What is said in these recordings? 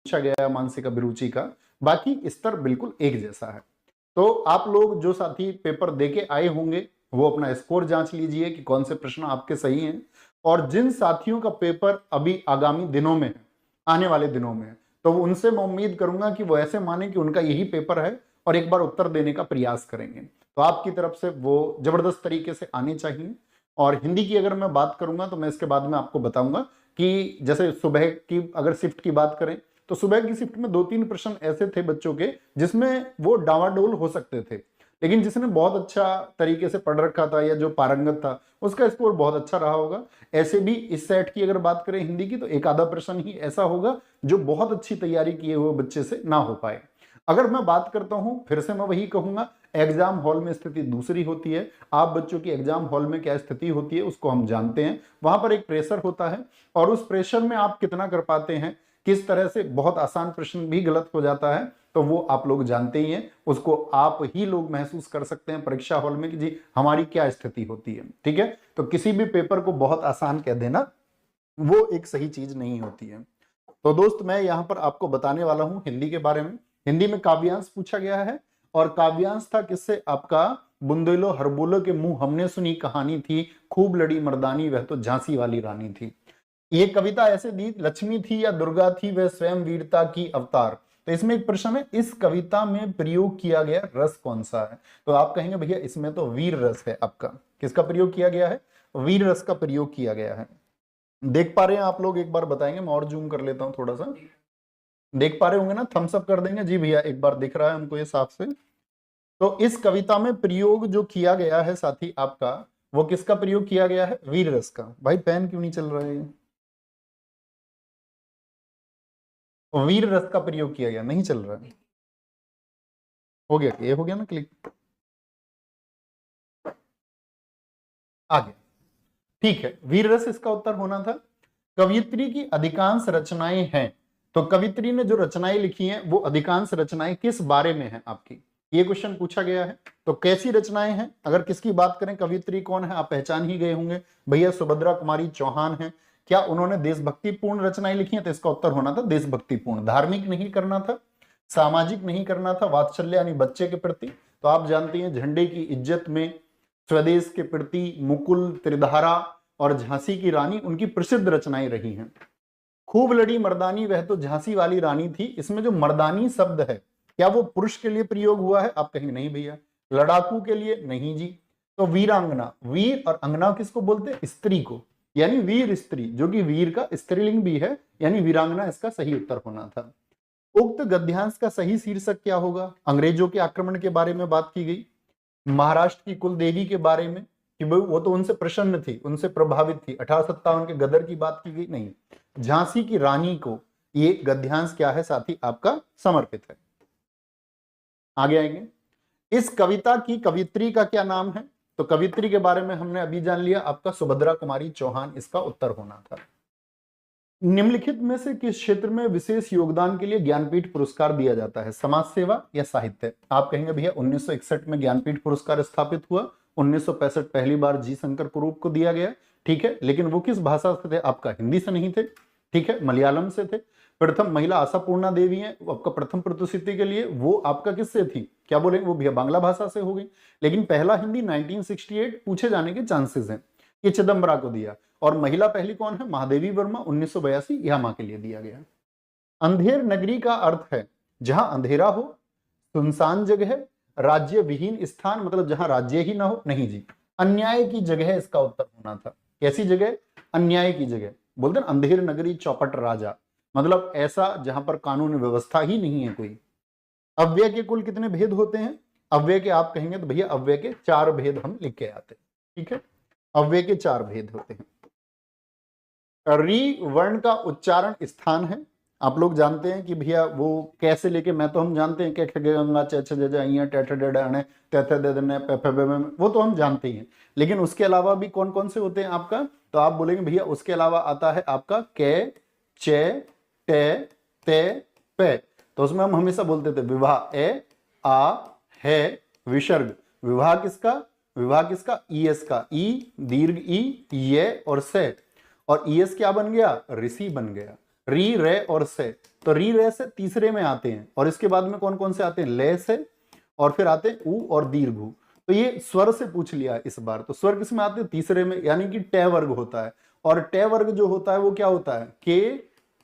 पूछा गया है मानसिक अभिरुचि का, बाकी स्तर बिल्कुल एक जैसा है। तो आप लोग जो साथी पेपर देके आए होंगे वो अपना स्कोर जांच लीजिए कि कौन से प्रश्न आपके सही हैं, और जिन साथियों का पेपर अभी आगामी दिनों में है, आने वाले दिनों में है, तो उनसे मैं उम्मीद करूंगा कि वो ऐसे माने कि उनका यही पेपर है और एक बार उत्तर देने का प्रयास करेंगे। तो आपकी तरफ से वो जबरदस्त तरीके से आने चाहिए। और हिंदी की अगर मैं बात करूंगा तो मैं इसके बाद में आपको बताऊंगा कि जैसे सुबह की अगर शिफ्ट की बात करें तो सुबह की शिफ्ट में 2-3 प्रश्न ऐसे थे बच्चों के जिसमें वो डावाडोल हो सकते थे, लेकिन जिसने बहुत अच्छा तरीके से पढ़ रखा था या जो पारंगत था उसका स्कोर बहुत अच्छा रहा होगा। ऐसे भी इस सेट की अगर बात करें हिंदी की तो एक आधा प्रश्न ही ऐसा होगा जो बहुत अच्छी तैयारी किए हुए बच्चे से ना हो पाए। अगर मैं बात करता हूं, फिर से मैं वही कहूंगा, एग्जाम हॉल में स्थिति दूसरी होती है। आप बच्चों की एग्जाम हॉल में क्या स्थिति होती है उसको हम जानते हैं। वहां पर एक प्रेशर होता है और उस प्रेशर में आप कितना कर पाते हैं, किस तरह से बहुत आसान प्रश्न भी गलत हो जाता है, तो वो आप लोग जानते ही हैं। उसको आप ही लोग महसूस कर सकते हैं परीक्षा हॉल में कि जी हमारी क्या स्थिति होती है। ठीक है, तो किसी भी पेपर को बहुत आसान कह देना वो एक सही चीज नहीं होती है। तो दोस्त मैं यहां पर आपको बताने वाला हूं हिंदी के बारे में। हिंदी में काव्यांश पूछा गया है और काव्यांश था किससे, आपका बुंदेलो हरबोलो के मुंह हमने सुनी कहानी थी, खूब लड़ी मर्दानी वह तो झांसी वाली रानी थी। ये कविता ऐसे दी, लक्ष्मी थी या दुर्गा थी वह स्वयं वीरता की अवतार। तो इसमें एक प्रश्न है, इस कविता में प्रयोग किया गया रस कौन सा है? तो आप कहेंगे भैया इसमें तो वीर रस है। आपका किसका प्रयोग किया गया है? वीर रस का प्रयोग किया गया है। देख पा रहे हैं आप लोग? एक बार बताएंगे, मैं और जूम कर लेता हूं थोड़ा सा। देख पा रहे होंगे ना? थम्स अप कर देंगे। जी भैया एक बार दिख रहा है हमको ये साफ से। तो इस कविता में प्रयोग जो किया गया है साथी आपका, वो किसका प्रयोग किया गया है? वीर रस का। भाई पेन क्यों नहीं चल रहा है? वीर रस का प्रयोग किया गया, नहीं चल रहा है। हो गया, ये हो गया ना क्लिक? आ गया, ठीक है। वीर रस इसका उत्तर होना था। कवियत्री की अधिकांश रचनाएं हैं, तो कवित्री ने जो रचनाएं लिखी हैं वो अधिकांश रचनाएं किस बारे में हैं आपकी, ये क्वेश्चन पूछा गया है। तो कैसी रचनाएं हैं? अगर किसकी बात करें, कवित्री कौन है आप पहचान ही गए होंगे, भैया सुभद्रा कुमारी चौहान है। क्या उन्होंने देशभक्तिपूर्ण रचनाएं लिखी हैं? तो इसका उत्तर होना था देशभक्तिपूर्ण। धार्मिक नहीं करना था, सामाजिक नहीं करना था, वात्सल्य यानी बच्चे के प्रति। तो आप जानते हैं झंडे की इज्जत में, स्वदेश के प्रति, मुकुल, त्रिधारा और झांसी की रानी उनकी प्रसिद्ध रचनाएं रही हैं। खूब लड़ी मर्दानी वह तो झांसी वाली रानी थी, इसमें जो मर्दानी शब्द है क्या वो पुरुष के लिए प्रयोग हुआ है? आप कहेंगे नहीं भैया। लड़ाकू के लिए? नहीं जी। तो वीरांगना, वीर और अंगना किसको बोलते हैं? स्त्री को, यानी वीर स्त्री, जो कि वीर का स्त्रीलिंग भी है, यानी वीरांगना इसका सही उत्तर होना था। उक्त गद्यांश का सही शीर्षक क्या होगा? अंग्रेजों के आक्रमण के बारे में बात की गई, महाराष्ट्र की कुलदेवी के बारे में कि वो तो उनसे प्रसन्न थी, उनसे प्रभावित थी, 1857 के गदर की बात की गई नहीं, झांसी की रानी को ये गद्यांश क्या है साथी आपका समर्पित है। आगे आएंगे, इस कविता की कवित्री का क्या नाम है? तो कवित्री के बारे में हमने अभी जान लिया, आपका सुभद्रा कुमारी चौहान इसका उत्तर होना था। निम्नलिखित में से किस क्षेत्र में विशेष योगदान के लिए ज्ञानपीठ पुरस्कार दिया जाता है, समाज सेवा या साहित्य? आप कहेंगे भैया 1961 में ज्ञानपीठ पुरस्कार स्थापित हुआ, 1965 पहली बार जी शंकर कुरूप को दिया गया। ठीक है, लेकिन वो किस भाषा से थे? आपका हिंदी से नहीं थे, ठीक है, मलयालम से थे। प्रथम महिला आशापूर्णा देवी है, आपका प्रथम प्रस्तुति के लिए वो आपका किससे थी? क्या बोलेंगे? वो भैया बांग्ला भाषा से हो गई। लेकिन पहला हिंदी 1968 पूछे जाने के चांसेस हैं, ये चिदम्बरा को दिया। और महिला पहली कौन है? महादेवी वर्मा, 1982 यह मां के लिए दिया गया। अंधेर नगरी का अर्थ है जहां अंधेरा हो, सुनसान जगह, राज्य विहीन स्थान, मतलब जहां राज्य ही ना हो। नहीं जी, अन्याय की जगह इसका उत्तर होना था। कैसी जगह? अन्याय की जगह। बोलते हैं अंधेर नगरी चौपट राजा, मतलब ऐसा जहां पर कानून व्यवस्था ही नहीं है कोई। अव्यय के कुल कितने भेद होते हैं? अव्यय के आप कहेंगे तो भैया अव्यय के 4 भेद हम लिख के आते हैं। ठीक है, अव्यय के 4 भेद होते हैं। री वर्ण का उच्चारण स्थान है, आप लोग जानते हैं कि भैया वो कैसे लेके, मैं तो हम जानते हैं कि गंगा वो तो हम जानते ही हैं, लेकिन उसके अलावा भी कौन कौन से होते हैं आपका? तो आप बोलेंगे भैया उसके अलावा आता है आपका कै, चे, टे, ते, पे। तो उसमें हम हमेशा बोलते थे विवाह, ए, आ, है, विसर्ग। विवाह किसका? विवाह किसका? ईएस का, ई दीर्घ ई, ये और से। और ईएस क्या बन गया? ऋषि बन गया। री, रे और से, तो री रे से तीसरे में आते हैं, और इसके बाद में कौन कौन से आते हैं, ले से, और फिर आते हैं ऊ और दीर्घ ऊ। तो ये स्वर से पूछ लिया इस बार, तो स्वर किस में आते हैं, तीसरे में, यानी कि टे वर्ग होता है, और टे वर्ग जो होता है वो क्या होता है, के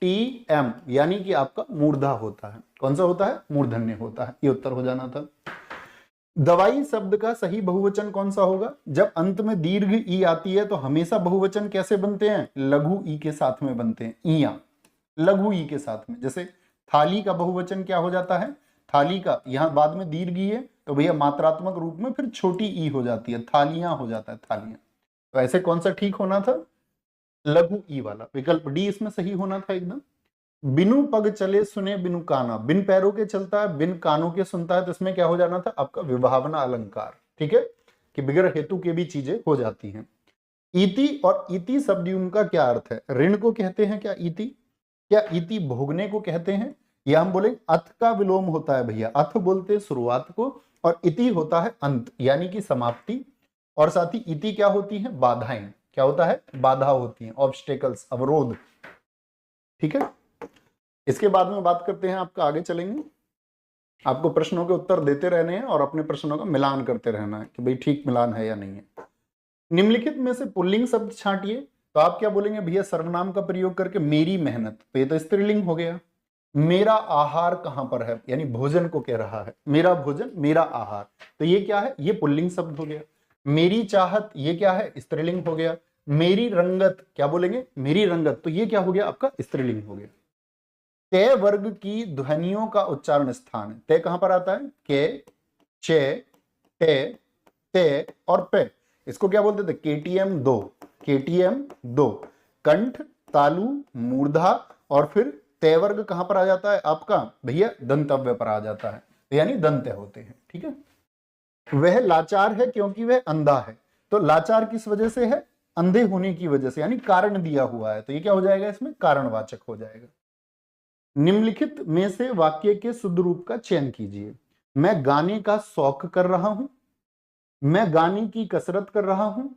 टी एम, यानी कि आपका मूर्धा होता है। कौन सा होता है, मूर्धन्य होता है। ये उत्तर हो जाना था। दवाई शब्द का सही बहुवचन कौन सा होगा, जब अंत में दीर्घ ई आती है तो हमेशा बहुवचन कैसे बनते हैं, लघु ई के साथ में बनते हैं, ईया लघु ई के साथ में। जैसे थाली का बहुवचन क्या हो जाता है, थाली का, यहां बाद में दीर्घ ई है तो भैया मात्रात्मक रूप में फिर छोटी ई हो जाती है, थालियां हो जाता है, थालियां। तो ऐसे कौन सा ठीक होना था, लघु ई वाला, विकल्प डी इसमें सही होना था एकदम। बिनु पग चले सुने बिनु काना, बिन पैरों के चलता है बिन कानों के सुनता है, तो इसमें क्या हो जाना था आपका विभावना अलंकार, ठीक है, कि बिगर हेतु के भी चीजें हो जाती हैं। इति और इति शब्द का क्या अर्थ है, ऋण को कहते हैं क्या इति, क्या इति भोगने को कहते हैं, या हम बोले अथ का विलोम होता है भैया, अथ बोलते हैं शुरुआत को, और इति होता है अंत यानी कि समाप्ति, और साथ ही इति क्या होती है, बाधाएं, क्या होता है, बाधा होती है, ऑब्स्टेकल्स, अवरोध, ठीक है। इसके बाद में बात करते हैं, आपका आगे चलेंगे, आपको प्रश्नों के उत्तर देते रहने हैं और अपने प्रश्नों का मिलान करते रहना है कि भाई ठीक मिलान है या नहीं है। निम्नलिखित में से पुल्लिंग शब्द छांटिए, तो आप क्या बोलेंगे भैया, सर्वनाम का प्रयोग करके मेरी मेहनत, तो ये तो स्त्रीलिंग हो गया। मेरा आहार कहां पर है, यानी भोजन को कह रहा है, मेरा भोजन मेरा आहार, तो ये क्या है, ये पुल्लिंग शब्द हो गया। मेरी चाहत, ये क्या है, स्त्रीलिंग हो गया। मेरी रंगत, क्या बोलेंगे, मेरी रंगत, तो ये क्या हो गया आपका, स्त्रीलिंग हो गया। ते वर्ग की ध्वनियों का उच्चारण स्थान है, ते कहां पर आता है, के, चे, टे, ते और पे, इसको क्या बोलते थे, केटीएम दो, केटीएम दो, कंठ, तालु, मूर्धा, और फिर ते वर्ग कहां पर आ जाता है आपका भैया, दंतव्य पर आ जाता है, यानी दंत होते हैं, ठीक है। वह लाचार है क्योंकि वह अंधा है, तो लाचार किस वजह से है, अंधे होने की वजह से, यानी कारण दिया हुआ है, तो ये क्या हो जाएगा, इसमें कारणवाचक हो जाएगा। निम्नलिखित में से वाक्य के शुद्ध रूप का चयन कीजिए। मैं गाने का शौक कर रहा हूं, मैं गाने की कसरत कर रहा हूं,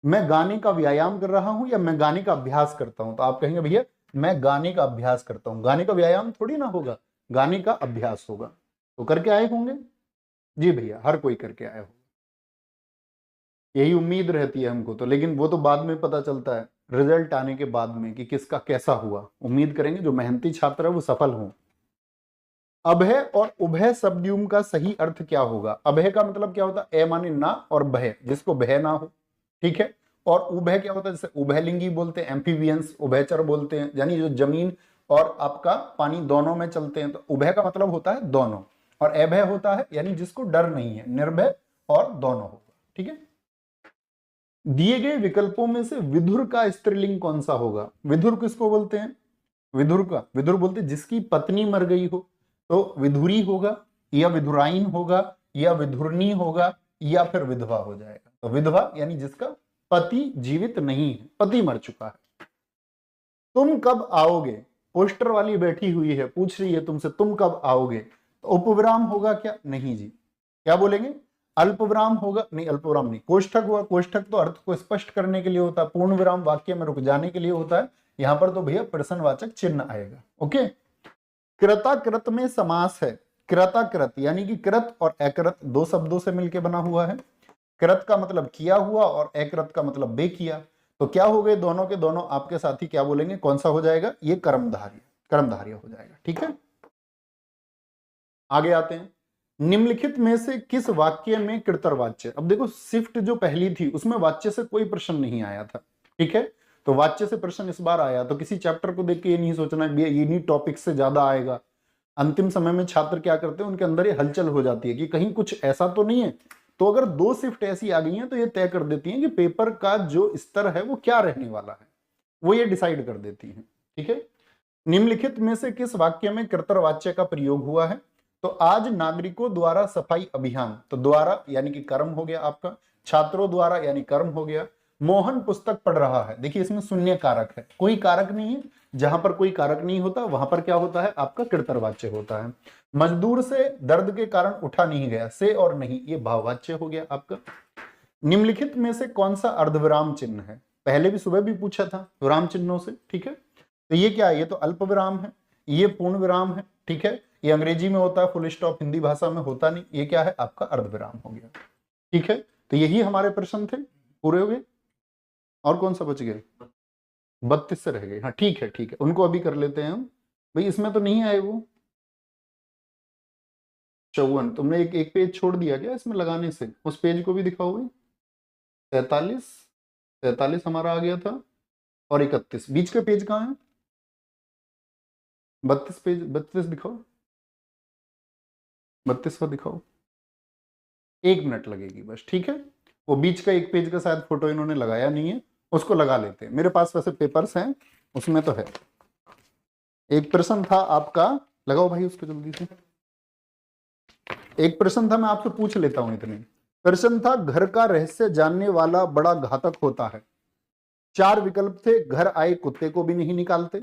मैं गाने का व्यायाम कर रहा हूं, या मैं गाने का अभ्यास करता हूं। तो आप कहेंगे भैया मैं गाने का अभ्यास करता हूं, गाने का व्यायाम थोड़ी ना होगा, गाने का अभ्यास होगा। तो करके आए होंगे जी भैया, हर कोई करके आया होगा, यही उम्मीद रहती है हमको तो, लेकिन वो तो बाद में पता चलता है रिजल्ट आने के बाद में कि किसका कैसा हुआ। उम्मीद करेंगे जो मेहनती छात्र है वो सफल हो। अभय और उभय शब्दों का सही अर्थ क्या होगा, अभय का मतलब क्या होता है, ए माने ना, और भय जिसको भय ना हो, ठीक है। और उभय क्या होता है, जैसे उभयलिंगी बोलते हैं, एम्फीबियंस उभयचर बोलते हैं, यानी जो जमीन और आपका पानी दोनों में चलते हैं, तो उभय का मतलब होता है दोनों, और अभय होता है यानी जिसको डर नहीं है, निर्भय और दोनों होगा, ठीक है। दिए गए विकल्पों में से विधुर का स्त्रीलिंग कौन सा होगा, विधुर किसको बोलते हैं, विधुर का, विधुर बोलते हैं जिसकी पत्नी मर गई हो, तो विधुरी होगा, या विधुराइन होगा, या विधुरनी होगा, या फिर विधवा हो जाएगा। तो विधवा यानी जिसका पति जीवित नहीं है, पति मर चुका है। तुम कब आओगे, पोस्टर वाली बैठी हुई है, पूछ रही है तुमसे तुम कब आओगे, तो उपविराम होगा क्या, नहीं जी, क्या बोलेंगे, अल्पविराम होगा, नहीं अल्पविराम नहीं, कोष्ठक हुआ, कोष्ठक तो अर्थ को स्पष्ट करने के लिए होता है, पूर्ण विराम वाक्य में रुक जाने के लिए होता है, यहां पर तो भैया प्रश्नवाचक चिन्ह आएगा, ओके। कृताकृत में समास है, कृताकृत यानी कि कृत और अकृत दो शब्दों से मिलकर बना हुआ है। कृत का मतलब किया हुआ और अकृत का मतलब बे किया, तो क्या हो गए, दोनों के दोनों आपके साथी क्या बोलेंगे, कौन सा हो जाएगा, ये कर्मधारय, कर्मधारय हो जाएगा, ठीक है। आगे आते हैं, निम्नलिखित में से किस वाक्य में कृतवाच्य, अब देखो शिफ्ट जो पहली थी उसमें वाच्य से कोई प्रश्न नहीं आया था, ठीक है, तो वाच्य से प्रश्न इस बार आया, तो किसी चैप्टर को देख के ये नहीं सोचना ये इन्हीं टॉपिक से ज्यादा आएगा। अंतिम समय में छात्र क्या करते हैं, उनके अंदर ये हलचल हो जाती है कि कहीं कुछ ऐसा तो नहीं है, तो अगर दो शिफ्ट ऐसी आ गई हैं तो ये तय कर देती हैं कि पेपर का जो स्तर है वो क्या रहने वाला है, वो ये डिसाइड कर देती हैं, ठीक है। निम्नलिखित में से किस वाक्य में कृतवाच्य का प्रयोग हुआ है, तो आज नागरिकों द्वारा सफाई अभियान, तो द्वारा यानी कि कर्म हो गया आपका, छात्रों द्वारा यानी कर्म हो गया। मोहन पुस्तक पढ़ रहा है, देखिए इसमें शून्य कारक है, कोई कारक नहीं है, जहां पर कोई कारक नहीं होता वहां पर क्या होता है आपका कृतवाच्य होता है। मजदूर से दर्द के कारण उठा नहीं गया, से और नहीं ये भाववाच्य हो गया आपका। निम्नलिखित में से कौन सा अर्धविराम चिन्ह है, पहले भी सुबह भी पूछा था विराम चिन्हों से, ठीक है, तो ये क्या है, ये तो अल्प विराम है, ये पूर्ण विराम है, ठीक है, ये अंग्रेजी में होता है फुल स्टॉप, हिंदी भाषा में होता नहीं, ये क्या है आपका अर्धविराम हो गया, ठीक है। तो यही हमारे प्रश्न थे, पूरे हो गए। और कौन सा बच गए? 32 से रह गए, हाँ ठीक है ठीक है, उनको अभी कर लेते हैं हम। भाई इसमें तो नहीं आए वो 54, तुमने एक पेज छोड़ दिया क्या इसमें लगाने से? उस पेज को भी दिखाओ भाई। 43, 43 हमारा आ गया था, और 31 बीच का पेज कहाँ है? 32 पेज, 32 दिखाओ, 32 को दिखाओ, 1 मिनट लगेगी बस, ठीक है। वो बीच का एक पेज का शायद फोटो इन्होंने लगाया नहीं है, उसको लगा लेते हैं। मेरे पास वैसे पेपर्स हैं, उसमें तो है। एक प्रश्न था आपका, लगाओ भाई उसको जल्दी से। एक प्रश्न था, मैं आपसे पूछ लेता हूं इतने। प्रश्न था, घर का रहस्य जानने वाला बड़ा घातक होता है। 4 विकल्प थे, घर आए कुत्ते को भी नहीं निकालते,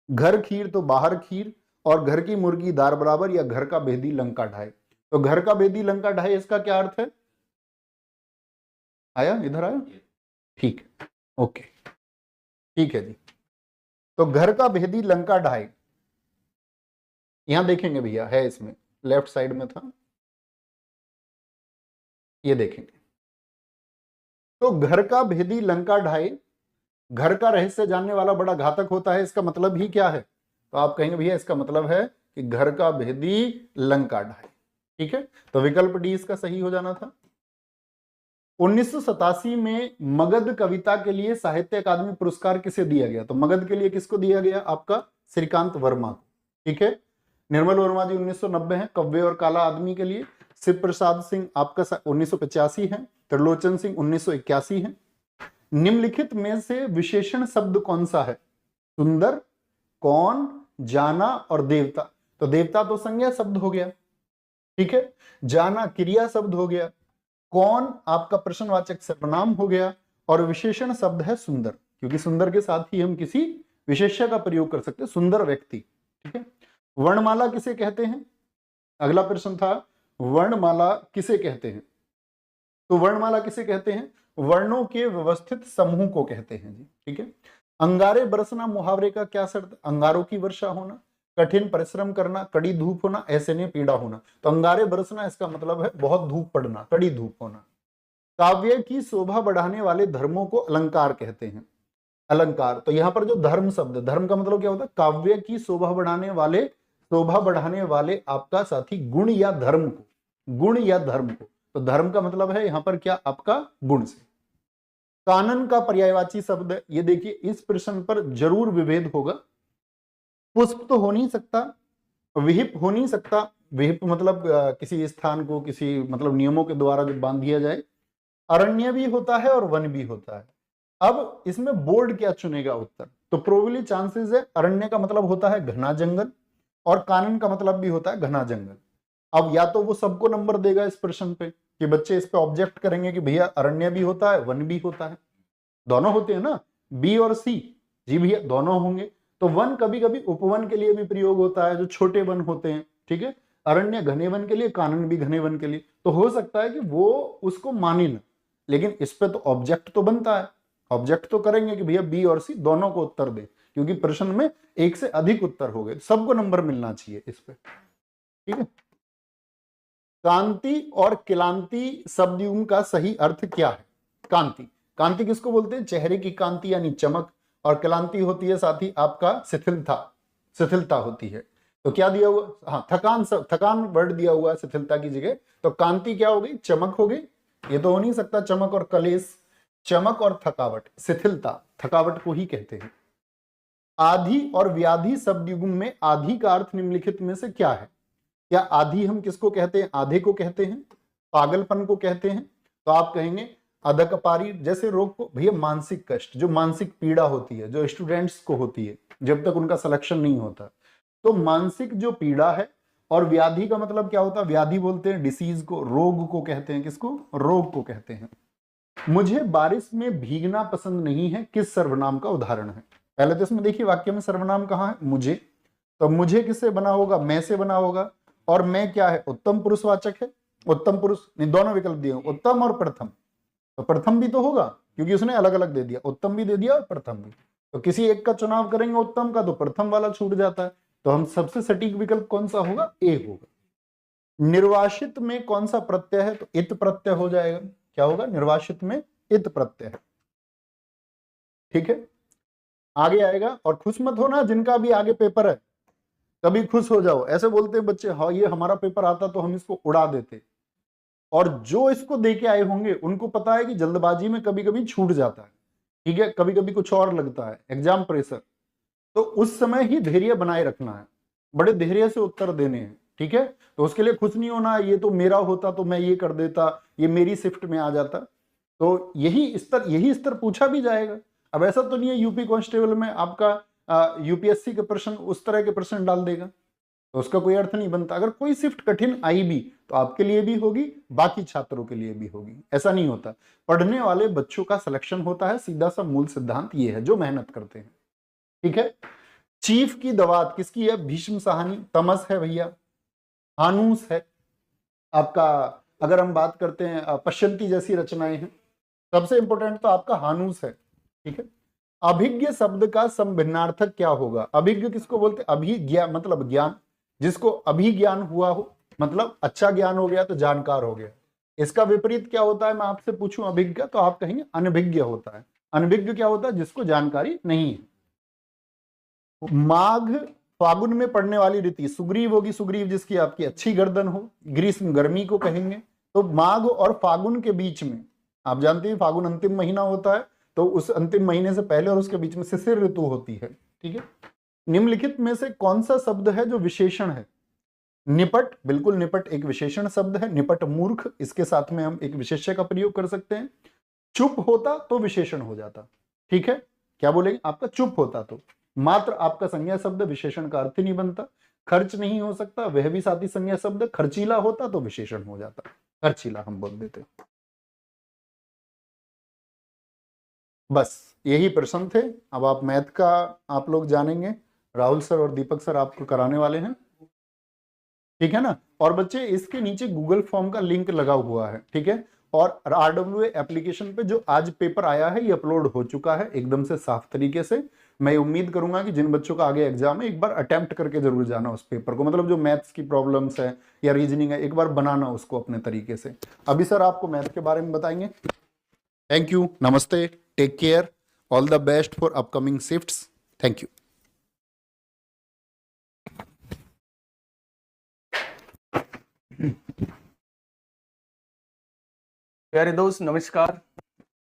घर खीर तो बाहर खीर, और घर की मुर्गी दार बराबर, या घर का भेदी लंका ढाए। तो घर का भेदी लंका ढाए, इसका क्या अर्थ है? आया, इधर आया, ठीक है, ओके, ठीक है जी। तो घर का भेदी लंका ढाए, यहां देखेंगे भैया, है इसमें लेफ्ट साइड में था, ये देखेंगे। तो घर का भेदी लंका ढाए, घर का रहस्य जानने वाला बड़ा घातक होता है, इसका मतलब ही क्या है? तो आप कहेंगे भैया इसका मतलब है कि घर का भेदी लंका ढाए, ठीक है। तो विकल्प डी इसका सही हो जाना था। 1987 में मगध कविता के लिए साहित्य अकादमी पुरस्कार किसे दिया गया? तो मगध के लिए किसको दिया गया? आपका श्रीकांत वर्मा को, ठीक है। निर्मल वर्मा जी 1990 है कव्य और काला आदमी के लिए। शिव प्रसाद सिंह आपका 1985 है। त्रिलोचन सिंह 1981 है। निम्नलिखित में से विशेषण शब्द कौन सा है? सुंदर, कौन, जाना और देवता। तो देवता तो संज्ञा शब्द हो गया, ठीक है। जाना क्रिया शब्द हो गया, कौन आपका प्रश्नवाचक सर्वनाम हो गया, और विशेषण शब्द है सुंदर, क्योंकि सुंदर के साथ ही हम किसी विशेष्य का प्रयोग कर सकते हैं, सुंदर व्यक्ति, ठीक है। वर्णमाला किसे कहते हैं? अगला प्रश्न था, वर्णमाला किसे कहते हैं? तो वर्णमाला किसे कहते हैं? वर्णों के व्यवस्थित समूह को कहते हैं जी, ठीक है। अंगारे बरसना मुहावरे का क्या शर्त? अंगारों की वर्षा होना, कठिन परिश्रम करना, कड़ी धूप होना, ऐसे ने पीड़ा होना। तो अंगारे बरसना इसका मतलब है बहुत धूप पड़ना, कड़ी धूप होना। काव्य की शोभा बढ़ाने वाले धर्मों को अलंकार कहते हैं। अलंकार, तो यहां पर जो धर्म शब्द, धर्म का मतलब क्या होता है? काव्य की शोभा बढ़ाने वाले आपका साथी गुण या धर्म को, गुण या धर्म को। तो धर्म का मतलब है यहां पर क्या? आपका गुण से। कानन का पर्यायवाची शब्द, ये देखिए इस प्रश्न पर जरूर विभेद होगा। पुष्प तो हो नहीं सकता, विहिप हो नहीं सकता। विहिप मतलब किसी स्थान को किसी मतलब नियमों के द्वारा जब बांध दिया जाए। अरण्य भी होता है और वन भी होता है। अब इसमें बोर्ड क्या चुनेगा उत्तर? तो प्रोबेबली चांसेस है अरण्य का मतलब होता है घना जंगल, और कानन का मतलब भी होता है घना जंगल। अब या तो वो सबको नंबर देगा इस प्रश्न पे कि बच्चे इस पे ऑब्जेक्ट करेंगे कि भैया अरण्य भी होता है वन भी होता है, दोनों होते हैं ना, बी और सी। जी भैया दोनों होंगे। तो वन कभी कभी उपवन के लिए भी प्रयोग होता है, जो छोटे वन होते हैं, ठीक है। अरण्य घने वन के लिए, कानन भी घने वन के लिए। तो हो सकता है कि वो उसको माने ना, लेकिन इस पे तो ऑब्जेक्ट तो बनता है, ऑब्जेक्ट तो करेंगे कि भैया बी और सी दोनों को उत्तर दे, क्योंकि प्रश्न में एक से अधिक उत्तर हो गए, सबको नंबर मिलना चाहिए इस पे, ठीक है। कांति और किलांति शब्द का सही अर्थ क्या है? कांति, कांति किसको बोलते हैं? चेहरे की कांति यानी चमक, और क्लांति होती है साथ ही आपका शिथिलता, शिथिलता होती है। तो क्या दिया हुआ? हाँ थकान, थकान वर्ड दिया हुआ है शिथिलता की जगह। तो कांति क्या हो गई? चमक हो गई। ये तो हो नहीं सकता चमक और कलेश। चमक और थकावट, शिथिलता थकावट को ही कहते हैं। आधि और व्याधि शब्द युग्म में आधि का अर्थ निम्नलिखित में से क्या है? क्या आधि हम किसको कहते हैं? आधे को कहते हैं, पागलपन को कहते हैं। तो आप कहेंगे अधकपारी जैसे रोग को। भैया मानसिक कष्ट, जो मानसिक पीड़ा होती है, जो स्टूडेंट्स को होती है जब तक उनका सिलेक्शन नहीं होता, तो मानसिक जो पीड़ा है। और व्याधि का मतलब क्या होता है? व्याधि बोलते हैं डिसीज को, रोग को कहते हैं। किसको? रोग को कहते हैं। मुझे बारिश में भीगना पसंद नहीं है किस सर्वनाम का उदाहरण है? पहले तो इसमें देखिए वाक्य में सर्वनाम कहाँ है? मुझे। तो मुझे किससे बना होगा? मैं से बना होगा। और मैं क्या है? उत्तम पुरुषवाचक है। उत्तम पुरुष नहीं, दोनों विकल्प दिए, उत्तम और प्रथम। तो प्रथम भी तो होगा, क्योंकि उसने अलग अलग दे दिया, उत्तम भी दे दिया और प्रथम भी। तो किसी एक का चुनाव करेंगे उत्तम का, तो प्रथम वाला छूट जाता है। तो हम सबसे सटीक विकल्प कौन सा होगा, ए होगा। निर्वासित में कौन सा प्रत्यय है, तो इत प्रत्यय हो जाएगा। क्या होगा, निर्वासित में इत प्रत्यय है। ठीक है, आगे आएगा। और खुश मत होना जिनका भी आगे पेपर है, कभी खुश हो जाओ। ऐसे बोलते हैं बच्चे, हाँ ये हमारा पेपर आता तो हम इसको उड़ा देते। और जो इसको दे के आए होंगे उनको पता है कि जल्दबाजी में कभी कभी छूट जाता है, ठीक है, कभी कभी कुछ और लगता है, एग्जाम प्रेशर, तो उस समय ही धैर्य बनाए रखना है, बड़े धैर्य से उत्तर देने हैं। ठीक है, तो उसके लिए खुश नहीं होना, ये तो मेरा होता तो मैं ये कर देता, ये मेरी शिफ्ट में आ जाता। तो यही स्तर पूछा भी जाएगा। अब ऐसा तो नहीं है यूपी कांस्टेबल में आपका यूपीएससी के प्रश्न उस तरह के प्रश्न डाल देगा, तो उसका कोई अर्थ नहीं बनता। अगर कोई शिफ्ट कठिन आई भी तो आपके लिए भी होगी, बाकी छात्रों के लिए भी होगी, ऐसा नहीं होता। पढ़ने वाले बच्चों का सिलेक्शन होता है, सीधा सा मूल सिद्धांत ये है, जो मेहनत करते हैं। ठीक है, चीफ की दवात किसकी है, भीष्म साहनी। तमस है भैया, हानूस है आपका। अगर हम बात करते हैं पश्यंती जैसी रचनाएं हैं, सबसे इंपॉर्टेंट तो आपका हानूस है। ठीक है, अभिज्ञ शब्द का संभिन्नार्थक क्या होगा। अभिज्ञ किसको बोलते हैं, अभिज्ञा मतलब ज्ञान, जिसको अभिज्ञान हुआ हो, मतलब अच्छा ज्ञान हो गया तो जानकार हो गया। इसका विपरीत क्या होता है, मैं आपसे पूछूं अभिज्ञ, तो आप कहेंगे अनभिज्ञ होता है। अनभिज्ञ क्या होता है, जिसको जानकारी नहीं है। माघ फागुन में पड़ने वाली ऋतु सुग्रीव होगी, सुग्रीव जिसकी आपकी अच्छी गर्दन हो। ग्रीष्म गर्मी को कहेंगे। तो माघ और फागुन के बीच में, आप जानते हैं फागुन अंतिम महीना होता है, तो उस अंतिम महीने से पहले और उसके बीच में शिशिर ऋतु होती है। ठीक है, निम्नलिखित में से कौन सा शब्द है जो विशेषण है। निपट, बिल्कुल निपट एक विशेषण शब्द है। निपट मूर्ख, इसके साथ में हम एक विशेष्य का प्रयोग कर सकते हैं। चुप होता तो विशेषण हो जाता। ठीक है, क्या बोलेंगे, आपका चुप होता तो मात्र आपका संज्ञा शब्द विशेषण का अर्थ नहीं बनता। खर्च नहीं हो सकता, वह भी साथी संज्ञा शब्द। खर्चीला होता तो विशेषण हो जाता, खर्चीला हम बोल देते। बस यही प्रश्न थे। अब आप मैथ का आप लोग जानेंगे, राहुल सर और दीपक सर आपको कराने वाले हैं। ठीक है ना। और बच्चे इसके नीचे गूगल फॉर्म का लिंक लगा हुआ है। ठीक है, और RWA एप्लीकेशन पे जो आज पेपर आया है ये अपलोड हो चुका है एकदम से साफ तरीके से। मैं उम्मीद करूंगा कि जिन बच्चों का आगे एग्जाम है एक बार अटेम्प्ट करके जरूर जाना उस पेपर को, मतलब जो मैथ्स की प्रॉब्लम्स है या रीजनिंग है एक बार बनाना उसको अपने तरीके से। अभी सर आपको मैथ के बारे में बताएंगे। थैंक यू, नमस्ते, take care, all the best for upcoming shifts. Thank you. प्यारे दोस्त नमस्कार।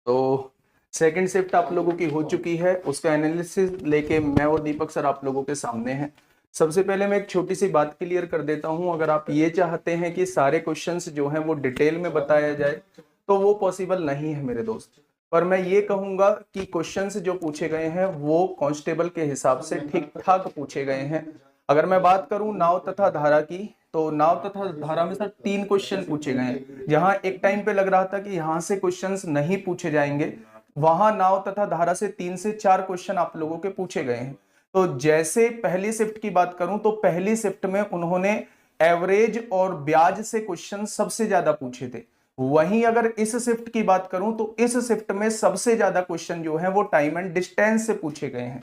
तो सेकंड शिफ्ट आप लोगों की हो चुकी है, उसका एनालिसिस लेके मैं और दीपक सर आप लोगों के सामने हैं। सबसे पहले मैं एक छोटी सी बात क्लियर कर देता हूं, अगर आप ये चाहते हैं कि सारे क्वेश्चंस जो हैं वो डिटेल में बताया जाए तो वो पॉसिबल नहीं है मेरे दोस्त। पर मैं ये कहूंगा कि क्वेश्चंस जो पूछे गए हैं वो कांस्टेबल के हिसाब से ठीक ठाक पूछे गए हैं। अगर मैं बात करूं नाव तथा धारा की, तो नाव तथा धारा में सर 3 क्वेश्चन पूछे गए हैं। जहां एक टाइम पे लग रहा था कि यहां से क्वेश्चंस नहीं पूछे जाएंगे, वहां नाव तथा धारा से 3 से 4 क्वेश्चन आप लोगों के पूछे गए हैं। तो जैसे पहली शिफ्ट की बात करूं तो पहली शिफ्ट में उन्होंने एवरेज और ब्याज से क्वेश्चन सबसे ज्यादा पूछे थे। वहीं अगर इस शिफ्ट की बात करूं तो इस शिफ्ट में सबसे ज्यादा क्वेश्चन जो है वो टाइम एंड डिस्टेंस से पूछे गए हैं।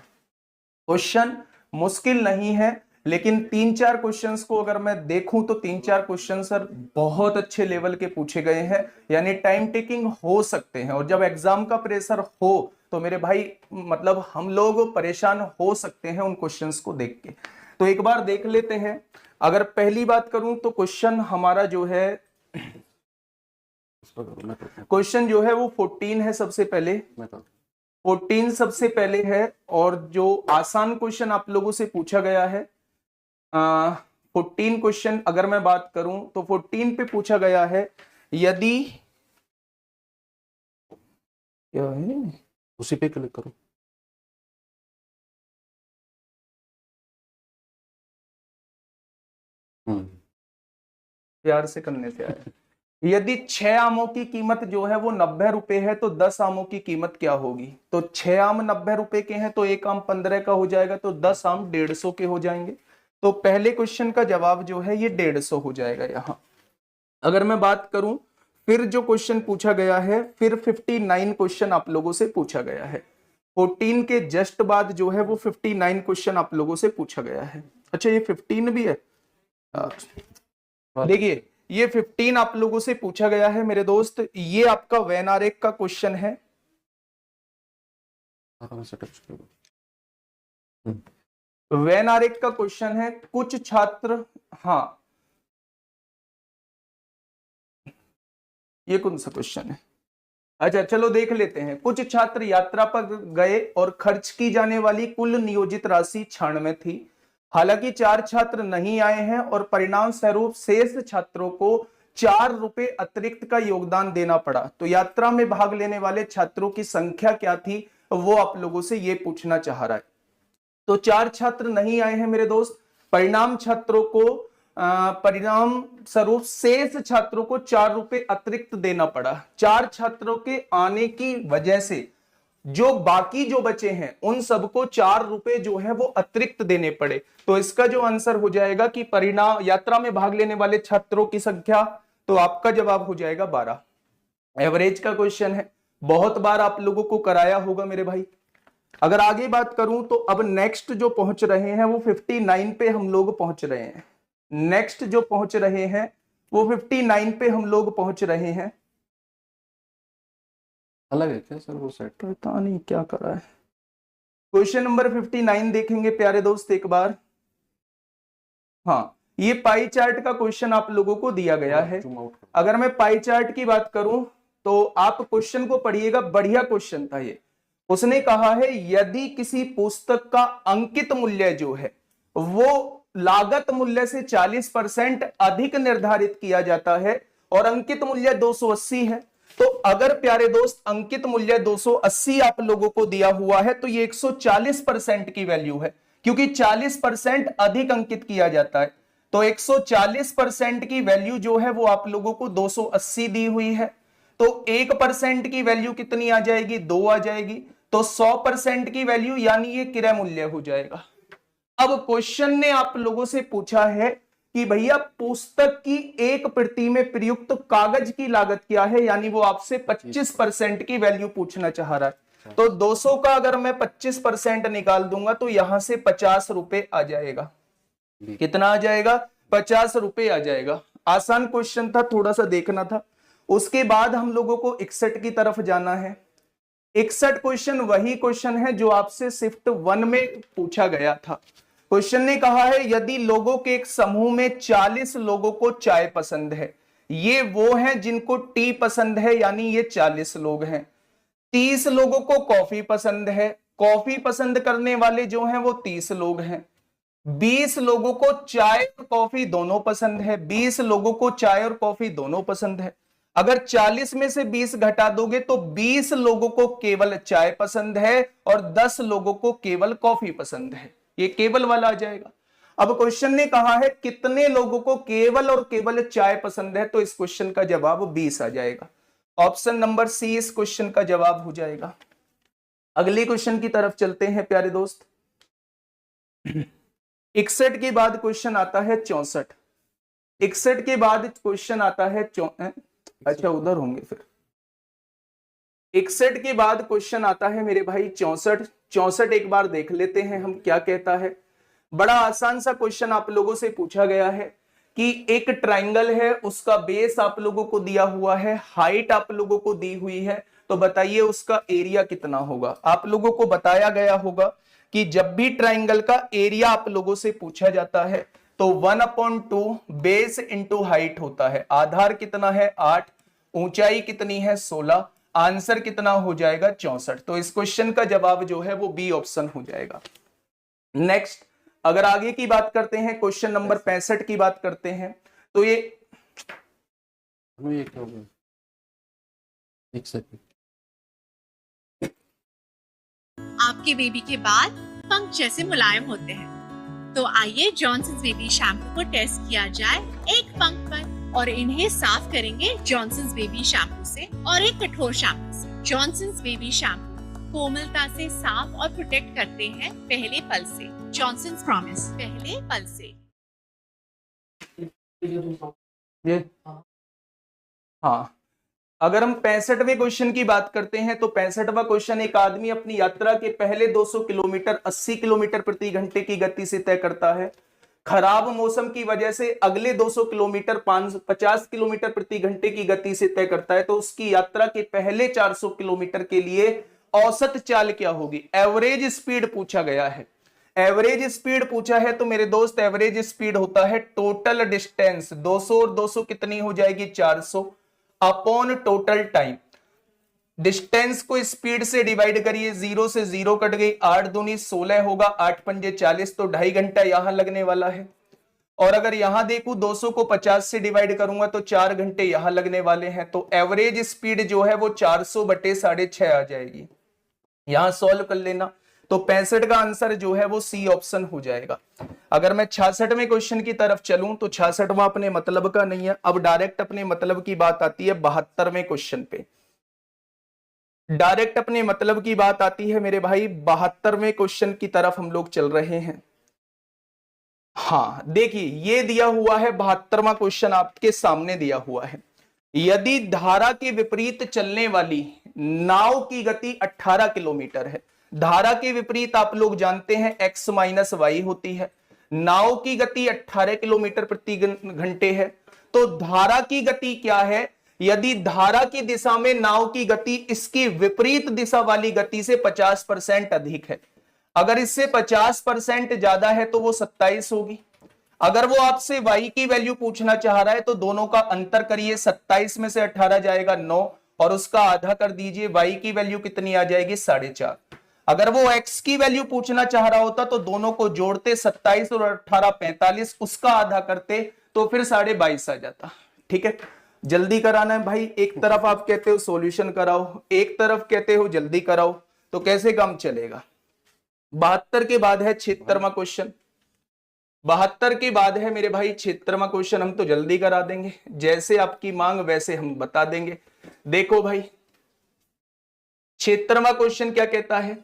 क्वेश्चन मुश्किल नहीं है, लेकिन 3-4 क्वेश्चंस को अगर मैं देखूं तो 3-4 क्वेश्चन सर बहुत अच्छे लेवल के पूछे गए हैं, यानी टाइम टेकिंग हो सकते हैं। और जब एग्जाम का प्रेशर हो तो मेरे भाई मतलब हम लोग परेशान हो सकते हैं उन क्वेश्चंस को देख के। तो एक बार देख लेते हैं। अगर पहली बात करूं तो क्वेश्चन हमारा जो है, क्वेश्चन जो है वो 14 है। सबसे पहले 14 सबसे पहले है, और जो आसान क्वेश्चन आप लोगों से पूछा गया है 14 क्वेश्चन अगर मैं बात करूं तो 14 पे पूछा गया है, यदि क्या है, उसी पे क्लिक करो। प्यार से करने से आया। यदि 6 आमों की कीमत जो है वो 90 रुपए है तो 10 आमों की कीमत क्या होगी। तो 6 आम 90 रुपए के हैं तो 1 आम 15 का हो जाएगा, तो 10 आम 150 के हो जाएंगे। तो पहले क्वेश्चन का जवाब जो है ये 150 हो जाएगा यहां। अगर मैं बात करूं फिर जो क्वेश्चन पूछा गया है, फिर 59 क्वेश्चन आप लोगों से पूछा गया है। 14 के जस्ट बाद जो है वो 59 क्वेश्चन आप लोगों से पूछा गया है। अच्छा, ये 15 भी है। देखिए, ये 15 आप लोगों से पूछा गया है मेरे दोस्त। ये आपका वेन आरेख का क्वेश्चन है। वेन आरेख का क्वेश्चन है। कुछ छात्र, हाँ, ये कौन सा क्वेश्चन है? अच्छा, चलो देख लेते हैं। कुछ छात्र यात्रा पर गए और खर्च की जाने वाली कुल नियोजित राशि 96 थी। हालांकि 4 छात्र नहीं आए हैं और परिणाम स्वरूप शेष छात्रों को 4 रुपए अतिरिक्त का योगदान देना पड़ा। तो यात्रा में भाग लेने वाले छात्रों की संख्या क्या थी, वो आप लोगों से ये पूछना चाह रहा है। तो 4 छात्र नहीं आए हैं मेरे दोस्त। परिणाम छात्रों को परिणाम स्वरूप शेष छात्रों को 4 रुपए अतिरिक्त देना पड़ा। 4 छात्रों के आने की वजह से जो बाकी जो बचे हैं उन सबको 4 रुपए जो है वो अतिरिक्त देने पड़े। तो इसका जो आंसर हो जाएगा कि परिणाम यात्रा में भाग लेने वाले छात्रों की संख्या, तो आपका जवाब हो जाएगा 12। एवरेज का क्वेश्चन है, बहुत बार आप लोगों को कराया होगा मेरे भाई। अगर आगे बात करूं तो अब नेक्स्ट जो पहुंच रहे हैं वो 59 पे हम लोग पहुंच रहे हैं। नेक्स्ट जो पहुंच रहे हैं वो 59 पे हम लोग पहुंच रहे हैं। अलग है क्या सर वो सेट? पता नहीं क्या कर रहा है। क्वेश्चन नंबर 59 देखेंगे प्यारे दोस्त एक बार। हाँ, ये पाई चार्ट का क्वेश्चन आप लोगों को दिया गया है। अगर मैं पाई चार्ट की बात करूं तो आप क्वेश्चन को पढ़िएगा, बढ़िया क्वेश्चन था ये। उसने कहा है यदि किसी पुस्तक का अंकित मूल्य जो है वो लागत मूल्य से 40% अधिक निर्धारित किया जाता है और अंकित मूल्य 280 है, तो अगर प्यारे दोस्त अंकित मूल्य 280 आप लोगों को दिया हुआ है तो ये 140% की वैल्यू है, क्योंकि 40% अधिक अंकित किया जाता है। तो 140% की वैल्यू जो है वो आप लोगों को 280 दी हुई है। तो 1% की वैल्यू कितनी आ जाएगी? 2 आ जाएगी। तो 100% की वैल्यू यानी ये क्रय मूल्य हो जाएगा। अब क्वेश्चन ने आप लोगों से पूछा है कि भैया पुस्तक की एक प्रति में प्रयुक्त कागज की लागत क्या है, यानी वो आपसे 25% की वैल्यू पूछना चाह रहा है। तो 200 का अगर मैं 25% निकाल दूंगा तो यहां से 50 रुपए आ जाएगा। कितना आ जाएगा? 50 रुपए आ जाएगा। आसान क्वेश्चन था, थोड़ा सा देखना था। उसके बाद हम लोगों को 61 की तरफ जाना है। 61 क्वेश्चन वही क्वेश्चन है जो आपसे शिफ्ट 1 में पूछा गया था। क्वेश्चन ने कहा है यदि लोगों के एक समूह में 40 लोगों को चाय पसंद है, ये वो हैं जिनको टी पसंद है, यानी ये 40 लोग हैं। 30 लोगों को कॉफी पसंद है, कॉफी पसंद करने वाले जो हैं वो 30 लोग हैं। 20 लोगों को चाय और कॉफी दोनों पसंद है, 20 लोगों को चाय और कॉफी दोनों पसंद है। अगर 40 में से 20 घटा दोगे तो 20 लोगों को केवल चाय पसंद है और 10 लोगों को केवल कॉफी पसंद है। ये केवल वाला आ जाएगा। अब क्वेश्चन ने कहा है कितने लोगों को केवल और केवल चाय पसंद है, तो इस क्वेश्चन का जवाब 20 आ जाएगा। ऑप्शन नंबर सी इस क्वेश्चन का जवाब हो जाएगा। अगले क्वेश्चन की तरफ चलते हैं प्यारे दोस्त। 61 के बाद क्वेश्चन आता है 64। 61 के बाद क्वेश्चन आता है अच्छा उधर होंगे फिर। 61 के बाद क्वेश्चन आता है मेरे भाई 64। 64 एक बार देख लेते हैं हम क्या कहता है। बड़ा आसान सा क्वेश्चन आप लोगों से पूछा गया है कि एक ट्राइंगल है, उसका बेस आप लोगों को दिया हुआ है, हाइट आप लोगों को दी हुई है, तो बताइए उसका एरिया कितना होगा। आप लोगों को बताया गया होगा कि जब भी ट्राइंगल का एरिया आप लोगों से पूछा जाता है तो 1/2 बेस इंटू हाइट होता है। आधार कितना है? 8, ऊंचाई कितनी है? 16, आंसर कितना हो जाएगा? 64। तो इस क्वेश्चन का जवाब जो है वो बी ऑप्शन हो जाएगा। नेक्स्ट, अगर आगे की बात करते हैं, क्वेश्चन नंबर 65 की बात करते हैं, तो ये एक सेकंड। आपके बेबी के बाल पंख जैसे मुलायम होते हैं, तो आइए जॉनसन्स बेबी शैम्पू को टेस्ट किया जाए एक पंख पर, और इन्हें साफ करेंगे जॉनसन्स बेबी शैम्पू से और एक कठोर शैम्पू से। जॉनसन्स बेबी शैम्पू कोमलता से साफ और प्रोटेक्ट करते हैं पहले पल से। जॉनसन्स प्रॉमिस, पहले पल से। ये हाँ, अगर हम 65वें क्वेश्चन की बात करते हैं तो 65वां क्वेश्चन, एक आदमी अपनी यात्रा के पहले 200 किलोमीटर 80 किलोमीटर प्रति घंटे की गति से तय करता है। खराब मौसम की वजह से अगले 200 किलोमीटर 50 किलोमीटर प्रति घंटे की गति से तय करता है, तो उसकी यात्रा के पहले 400 किलोमीटर के लिए औसत चाल क्या होगी, एवरेज स्पीड पूछा गया है। एवरेज स्पीड पूछा है तो मेरे दोस्त एवरेज स्पीड होता है टोटल डिस्टेंस, 200 और 200 कितनी हो जाएगी 400 अपॉन टोटल टाइम। डिस्टेंस को स्पीड से डिवाइड करिए, 0 से 0 कट गई, 8 दूनी 16 होगा, 8 पंजे 40, तो 2.5 घंटा यहां लगने वाला है। और अगर यहां देखूं 200 को 50 से डिवाइड करूंगा तो 4 घंटे यहां लगने वाले हैं। तो एवरेज स्पीड जो है वो 400 बटे 6.5 आ जाएगी। यहां सॉल्व कर लेना, तो 65 का आंसर जो है वो सी ऑप्शन हो जाएगा। अगर मैं 66वें क्वेश्चन की तरफ चलूं तो 66वां अपने मतलब का नहीं है, अब डायरेक्ट अपने मतलब की बात आती है 72वें क्वेश्चन पे। डायरेक्ट अपने मतलब की बात आती है मेरे भाई 72वें क्वेश्चन की तरफ हम लोग चल रहे हैं। हाँ देखिए, ये दिया हुआ है 72वां क्वेश्चन आपके सामने दिया हुआ है। यदि धारा के विपरीत चलने वाली नाव की गति 18 किलोमीटर है, धारा के विपरीत आप लोग जानते हैं x माइनस वाई होती है, नाव की गति 18 किलोमीटर प्रति घंटे है, तो धारा की गति क्या है, यदि धारा की दिशा में नाव की गति इसकी विपरीत दिशा वाली गति से 50% अधिक है। अगर इससे 50% ज्यादा है तो वो 27 होगी। अगर वो आपसे y की वैल्यू पूछना चाह रहा है तो दोनों का अंतर करिए, 27 में से 18 जाएगा 9 और उसका आधा कर दीजिए, y की वैल्यू कितनी आ जाएगी 4.5। अगर वो x की वैल्यू पूछना चाह रहा होता तो दोनों को जोड़ते 27 और 18 45, उसका आधा करते तो फिर 22.5 आ जाता। ठीक है, जल्दी कराना है भाई। एक तरफ आप कहते हो सॉल्यूशन कराओ, एक तरफ कहते हो जल्दी कराओ, तो कैसे काम चलेगा। 72 के बाद है 76वां क्वेश्चन, 72 के बाद है मेरे भाई 76वां क्वेश्चन। हम तो जल्दी करा देंगे, जैसे आपकी मांग वैसे हम बता देंगे। देखो भाई 76वां क्वेश्चन क्या कहता है,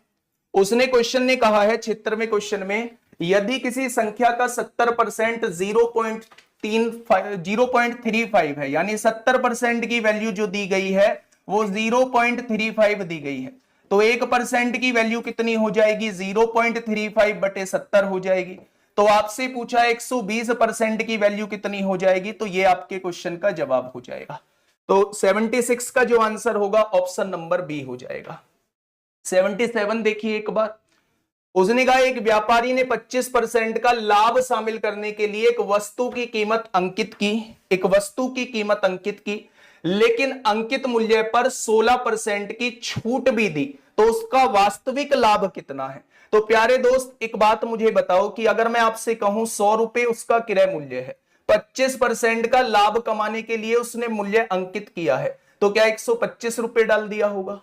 उसने क्वेश्चन ने कहा है 76वें क्वेश्चन में, यदि किसी संख्या का 70% 0.35 है, यानी 70% की वैल्यू जो दी गई है वो 0.35 दी गई है, तो 1% की वैल्यू कितनी हो जाएगी 0.35 बटे 70 हो जाएगी। तो आपसे पूछा 120% की वैल्यू कितनी हो जाएगी, तो ये आपके क्वेश्चन का जवाब हो जाएगा। तो 76 का जो आंसर होगा ऑप्शन नंबर बी हो जाएगा। 77 देखिए एक बार, उसने कहा एक व्यापारी ने 25% का लाभ शामिल करने के लिए एक वस्तु की कीमत अंकित की, लेकिन अंकित मूल्य पर 16% की छूट भी दी, तो उसका वास्तविक लाभ कितना है। तो प्यारे दोस्त एक बात मुझे बताओ कि अगर मैं आपसे कहूं 100 रुपए उसका क्रय मूल्य है, 25% का लाभ कमाने के लिए उसने मूल्य अंकित किया है, तो क्या 125 रुपए डाल दिया होगा।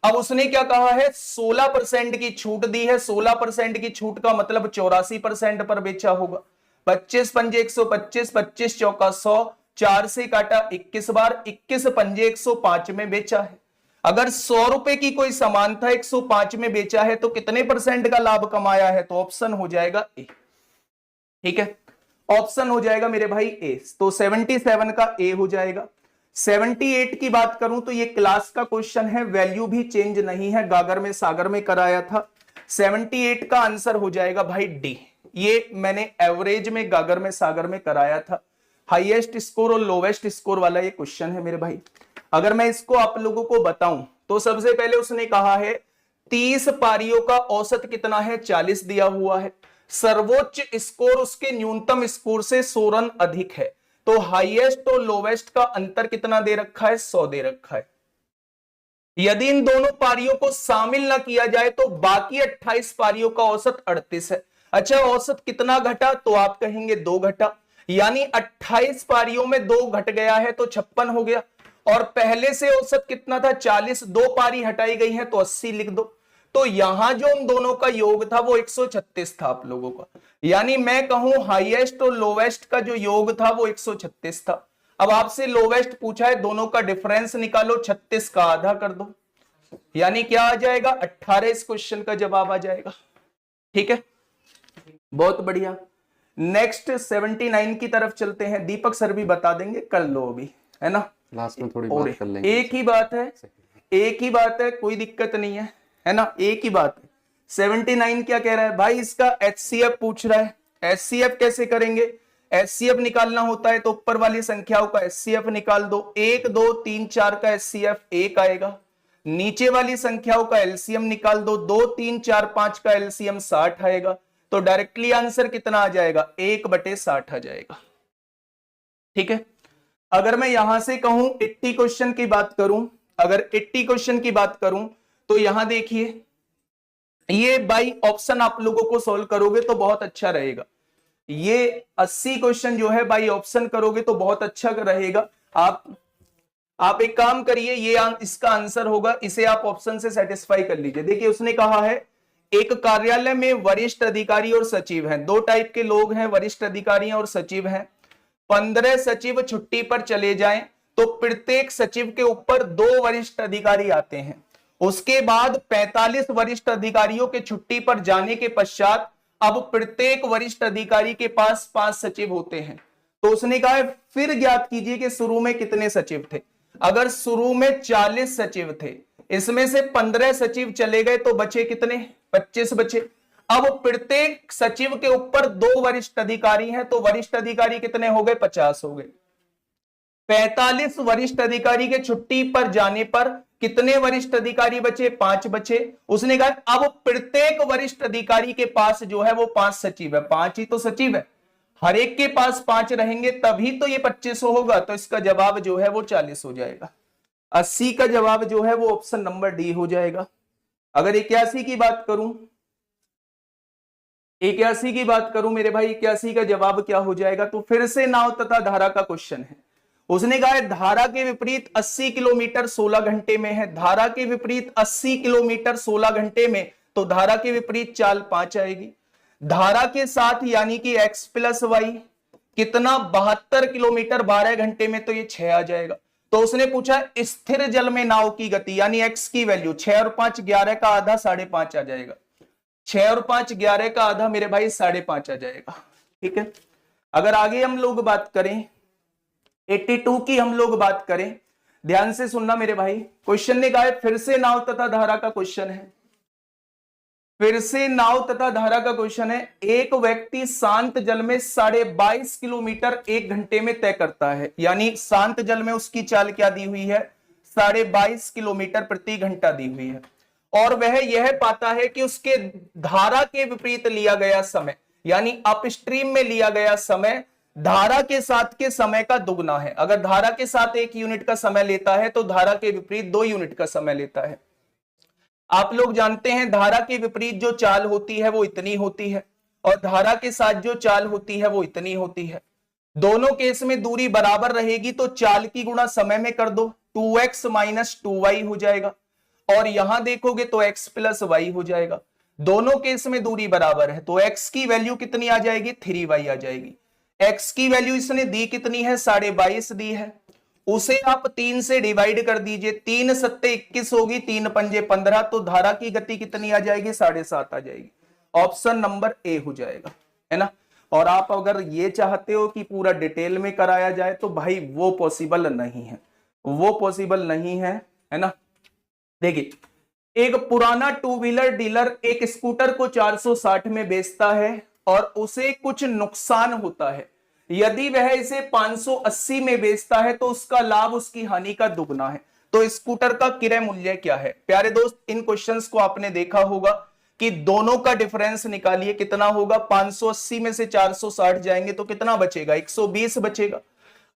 अब उसने क्या कहा है 16% की छूट दी है, 16% की छूट का मतलब 84% पर बेचा होगा। 25 पंजे 125, 25 चौका 100, 4 से काटा 21 बार, 21 पंजे 105 में बेचा है। अगर 100 रुपए की कोई सामान था 105 में बेचा है तो कितने परसेंट का लाभ कमाया है, तो ऑप्शन हो जाएगा ए। ठीक है, ऑप्शन हो जाएगा मेरे भाई ए, तो 77 का ए हो जाएगा। 78 की बात करूं तो ये क्लास का क्वेश्चन है, वैल्यू भी चेंज नहीं है, गागर में सागर में कराया था। 78 का आंसर हो जाएगा भाई डी, ये मैंने एवरेज में गागर में सागर में कराया था। हाईएस्ट स्कोर और लोवेस्ट स्कोर वाला ये क्वेश्चन है मेरे भाई। अगर मैं इसको आप लोगों को बताऊं तो सबसे पहले उसने कहा है 30 पारियों का औसत कितना है 40 दिया हुआ है, सर्वोच्च स्कोर उसके न्यूनतम स्कोर से 100 रन अधिक है, तो हाईएस्ट और लोवेस्ट का अंतर कितना दे रखा है 100 दे रखा है। यदि इन दोनों पारियों को शामिल ना किया जाए तो बाकी 28 पारियों का औसत 38 है। अच्छा औसत कितना घटा, तो आप कहेंगे 2 घटा, यानी 28 पारियों में 2 घट गया है तो 56 हो गया, और पहले से औसत कितना था 40, 2 पारी हटाई गई है तो 80 लिख दो। तो यहां जो उन दोनों का योग था वो 136 था आप लोगों का, यानी मैं कहूं हाईएस्ट और लोवेस्ट का जो योग था वो 136 था। अब आपसे लोवेस्ट पूछा है, दोनों का डिफरेंस निकालो, 36 का आधा कर दो, यानी क्या आ जाएगा 18। इस क्वेश्चन का जवाब आ जाएगा। ठीक है, बहुत बढ़िया। नेक्स्ट 79 की तरफ चलते हैं, दीपक सर भी बता देंगे, कर लो अभी, है ना, लास्ट में थोड़ी बात कर लेंगे। एक ही बात है, कोई दिक्कत नहीं है, है ना, एक ही बात है। 79 क्या कह रहा है भाई, इसका HCF पूछ रहा है, HCF कैसे करेंगे? HCF निकालना होता है तो ऊपर वाली संख्याओं का HCF निकाल दो। 1 2 3 4 का HCF 1 आएगा। नीचे वाली संख्याओं का एलसीएम निकाल दो। 2 3 4 5 का एलसीएम 60 आएगा। तो डायरेक्टली आंसर कितना आ जाएगा? 1/60 आ जाएगा। ठीक है। अगर मैं यहां से कहूं 80 क्वेश्चन की बात करूं, अगर 80 क्वेश्चन की बात करूं तो यहां देखिए, ये बाई ऑप्शन आप लोगों को सोल्व करोगे तो बहुत अच्छा रहेगा। ये 80 क्वेश्चन जो है बाई ऑप्शन करोगे तो बहुत अच्छा रहेगा। आप एक काम करिए, ये इसका आंसर होगा, इसे आप ऑप्शन से सेटिस्फाई कर लीजिए। देखिए उसने कहा है एक कार्यालय में वरिष्ठ अधिकारी और सचिव हैं। दो टाइप के लोग हैं, वरिष्ठ अधिकारी और सचिव हैं। 15 सचिव छुट्टी पर चले जाएं तो प्रत्येक सचिव के ऊपर 2 वरिष्ठ अधिकारी आते हैं। उसके बाद 45 वरिष्ठ अधिकारियों के छुट्टी पर जाने के पश्चात अब प्रत्येक वरिष्ठ अधिकारी के पास 5 सचिव होते हैं। तो उसने कहा है फिर ज्ञात कीजिए कि शुरू में कितने सचिव थे। अगर शुरू में 40 सचिव थे, इसमें से 15 सचिव चले गए तो बचे कितने? 25 बचे। अब प्रत्येक सचिव के ऊपर 2 वरिष्ठ अधिकारी हैं तो वरिष्ठ अधिकारी कितने हो गए? 50 हो गए। 45 वरिष्ठ अधिकारी के छुट्टी पर जाने पर कितने वरिष्ठ अधिकारी बचे? 5 बचे। उसने कहा अब प्रत्येक वरिष्ठ अधिकारी के पास जो है वो 5 सचिव है। 5 ही तो सचिव है, हर एक के पास 5 रहेंगे तभी तो ये 2500 होगा। तो इसका जवाब जो है वो 40 हो जाएगा। 80 का जवाब जो है वो ऑप्शन नंबर डी हो जाएगा। अगर 81 की बात करूं, 81 की बात करूं मेरे भाई, 81 का जवाब क्या हो जाएगा? तो फिर से नाव तथा धारा का क्वेश्चन है। उसने कहा है धारा के विपरीत 80 किलोमीटर 16 घंटे में है। धारा के विपरीत 80 किलोमीटर 16 घंटे में, तो धारा के विपरीत चाल 5 आएगी। धारा के साथ यानी कि x प्लस वाई कितना? 72 किलोमीटर 12 घंटे में, तो ये 6 आ जाएगा। तो उसने पूछा स्थिर जल में नाव की गति यानी x की वैल्यू 6 और 5 11 का आधा 5.5 आ जाएगा। 6 और 5 11 का आधा मेरे भाई 5.5 आ जाएगा। ठीक है। अगर आगे हम लोग बात करें 82 की, हम लोग बात करें, ध्यान से सुनना मेरे भाई। क्वेश्चन ने कहा है फिर से नाव तथा धारा का क्वेश्चन है। फिर से नाव तथा धारा का क्वेश्चन है। एक व्यक्ति शांत जल में 22.5 किलोमीटर 1 घंटे में तय करता है, यानी शांत जल में उसकी चाल क्या दी हुई है? 22.5 किलोमीटर प्रति घंटा दी हुई है। और वह यह पाता है कि उसके धारा के विपरीत लिया गया समय यानी अपस्ट्रीम में लिया गया समय धारा के साथ के समय का दुगना है। अगर धारा के साथ 1 यूनिट का समय लेता है तो धारा के विपरीत 2 यूनिट का समय लेता है। आप लोग जानते हैं धारा के विपरीत जो चाल होती है वो इतनी होती है और धारा के साथ जो चाल होती है वो इतनी होती है। दोनों केस में दूरी बराबर रहेगी तो चाल की गुणा समय में कर दो, 2x माइनस 2y हो जाएगा। और यहां देखोगे तो x प्लस y हो जाएगा। दोनों केस में दूरी बराबर है तो x की वैल्यू कितनी आ जाएगी? 3y आ जाएगी। x की वैल्यू इसने दी कितनी है? 22.5 दी है। उसे आप 3 से डिवाइड कर दीजिए। 3 सत्ते 21 होगी, 3 पंजे 15, तो धारा की गति कितनी आ जाएगी? 7.5 आ जाएगी। ऑप्शन नंबर ए हो जाएगा, है ना। और आप अगर ये चाहते हो कि पूरा डिटेल में कराया जाए तो भाई वो पॉसिबल नहीं है, वो पॉसिबल नहीं है ना। देखिए एक पुराना 2 व्हीलर डीलर एक स्कूटर को 460 में बेचता है और उसे कुछ नुकसान होता है। यदि वह इसे 580 में बेचता है तो उसका लाभ उसकी हानि का दुगना है। तो स्कूटर का क्रय मूल्य क्या है? प्यारे दोस्त, इन क्वेश्चंस को आपने देखा होगा कि दोनों का डिफरेंस निकालिए कितना होगा। 580 में से 460 जाएंगे तो कितना बचेगा? 120 बचेगा।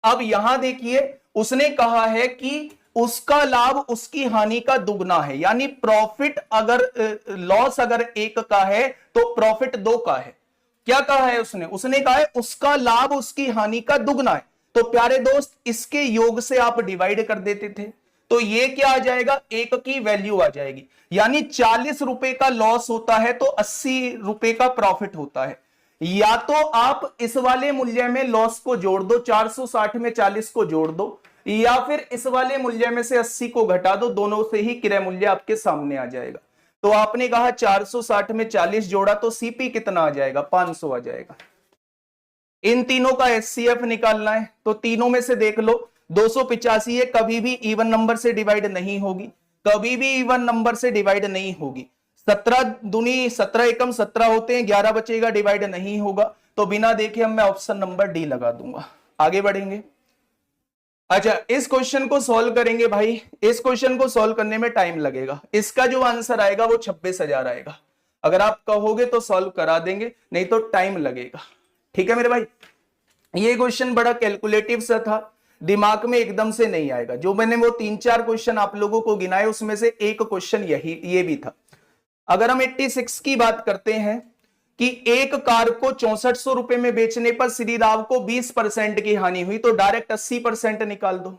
अब यहां देखिए उसने कहा है कि उसका लाभ उसकी हानि का दुगना है, यानी प्रॉफिट अगर लॉस अगर 1 का है तो प्रॉफिट 2 का है। क्या कहा है उसने कहा है उसका लाभ उसकी हानि का दुगना है। तो प्यारे दोस्त इसके योग से आप डिवाइड कर देते थे तो ये क्या आ जाएगा? 1 की वैल्यू आ जाएगी। यानी 40 रुपए का लॉस होता है तो 80 रुपए का प्रॉफिट होता है। या तो आप इस वाले मूल्य में लॉस को जोड़ दो, 460 में 40 को जोड़ दो, या फिर इस वाले मूल्य में से 80 को घटा दो, दोनों से ही क्रय मूल्य आपके सामने आ जाएगा। तो आपने कहा 460 में 40 जोड़ा तो सीपी कितना आ जाएगा? 500 आ जाएगा। इन तीनों का एचसीएफ निकालना है तो तीनों में से देख लो, 285 है, कभी भी इवन नंबर से डिवाइड नहीं होगी, कभी भी इवन नंबर से डिवाइड नहीं होगी। 17 दूनी 17 एकम 17 होते हैं, 11 बचेगा, डिवाइड नहीं होगा। तो बिना देखे हम मैं ऑप्शन नंबर डी लगा दूंगा। आगे बढ़ेंगे। अच्छा, इस क्वेश्चन को सॉल्व करेंगे भाई, इस क्वेश्चन को सॉल्व करने में टाइम लगेगा। इसका जो आंसर आएगा वो 26,000 आएगा। अगर आप कहोगे तो सॉल्व करा देंगे, नहीं तो टाइम लगेगा। ठीक है मेरे भाई, ये क्वेश्चन बड़ा कैलकुलेटिव सा था, दिमाग में एकदम से नहीं आएगा। जो मैंने वो 3-4 क्वेश्चन आप लोगों को गिनाए उसमें से एक क्वेश्चन ये भी था। अगर हम 86 की बात करते हैं कि एक कार को 6400 रुपए में बेचने पर श्री राव को 20% की हानि हुई, तो डायरेक्ट 80% निकाल दो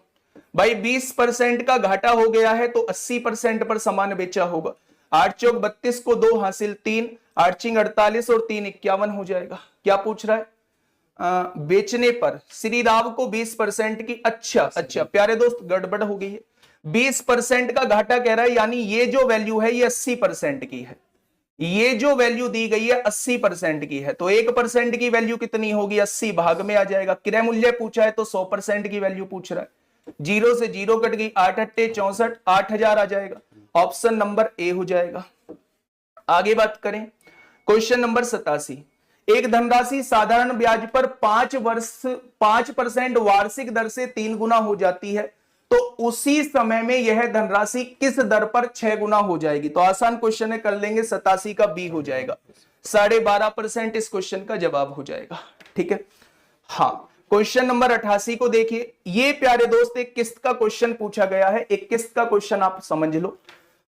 भाई। 20% का घाटा हो गया है तो 80% पर सामान बेचा होगा। 8 चौक 32 को 2 हासिल 3, 8 चिंग 48 और 3 51 हो जाएगा। क्या पूछ रहा है? बेचने पर श्री राव को 20% की, अच्छा प्यारे दोस्त गड़बड़ हो गई है। 20% का घाटा कह रहा है, यानी ये जो वैल्यू है ये 80% की है। ये जो वैल्यू दी गई है 80% की है, तो 1% की वैल्यू कितनी होगी? 80 भाग में आ जाएगा। क्रय मूल्य पूछा है तो 100% की वैल्यू पूछ रहा है। 0 से 0 कट गई, 8 अट्टे 64, 8000 आ जाएगा। ऑप्शन नंबर ए हो जाएगा। आगे बात करें, क्वेश्चन नंबर 87। एक धनराशि साधारण ब्याज पर 5% वार्षिक दर से 3 गुना हो जाती है, तो उसी समय में यह धनराशि किस दर पर 6 गुना हो जाएगी? तो आसान क्वेश्चन है, कर लेंगे। 87 का बी हो जाएगा। 12.5% इस क्वेश्चन का जवाब हो जाएगा। ठीक है। हाँ, क्वेश्चन नंबर 88 को देखिए। ये प्यारे दोस्त एक किस्त का क्वेश्चन पूछा गया है। एक किस्त का क्वेश्चन आप समझ लो।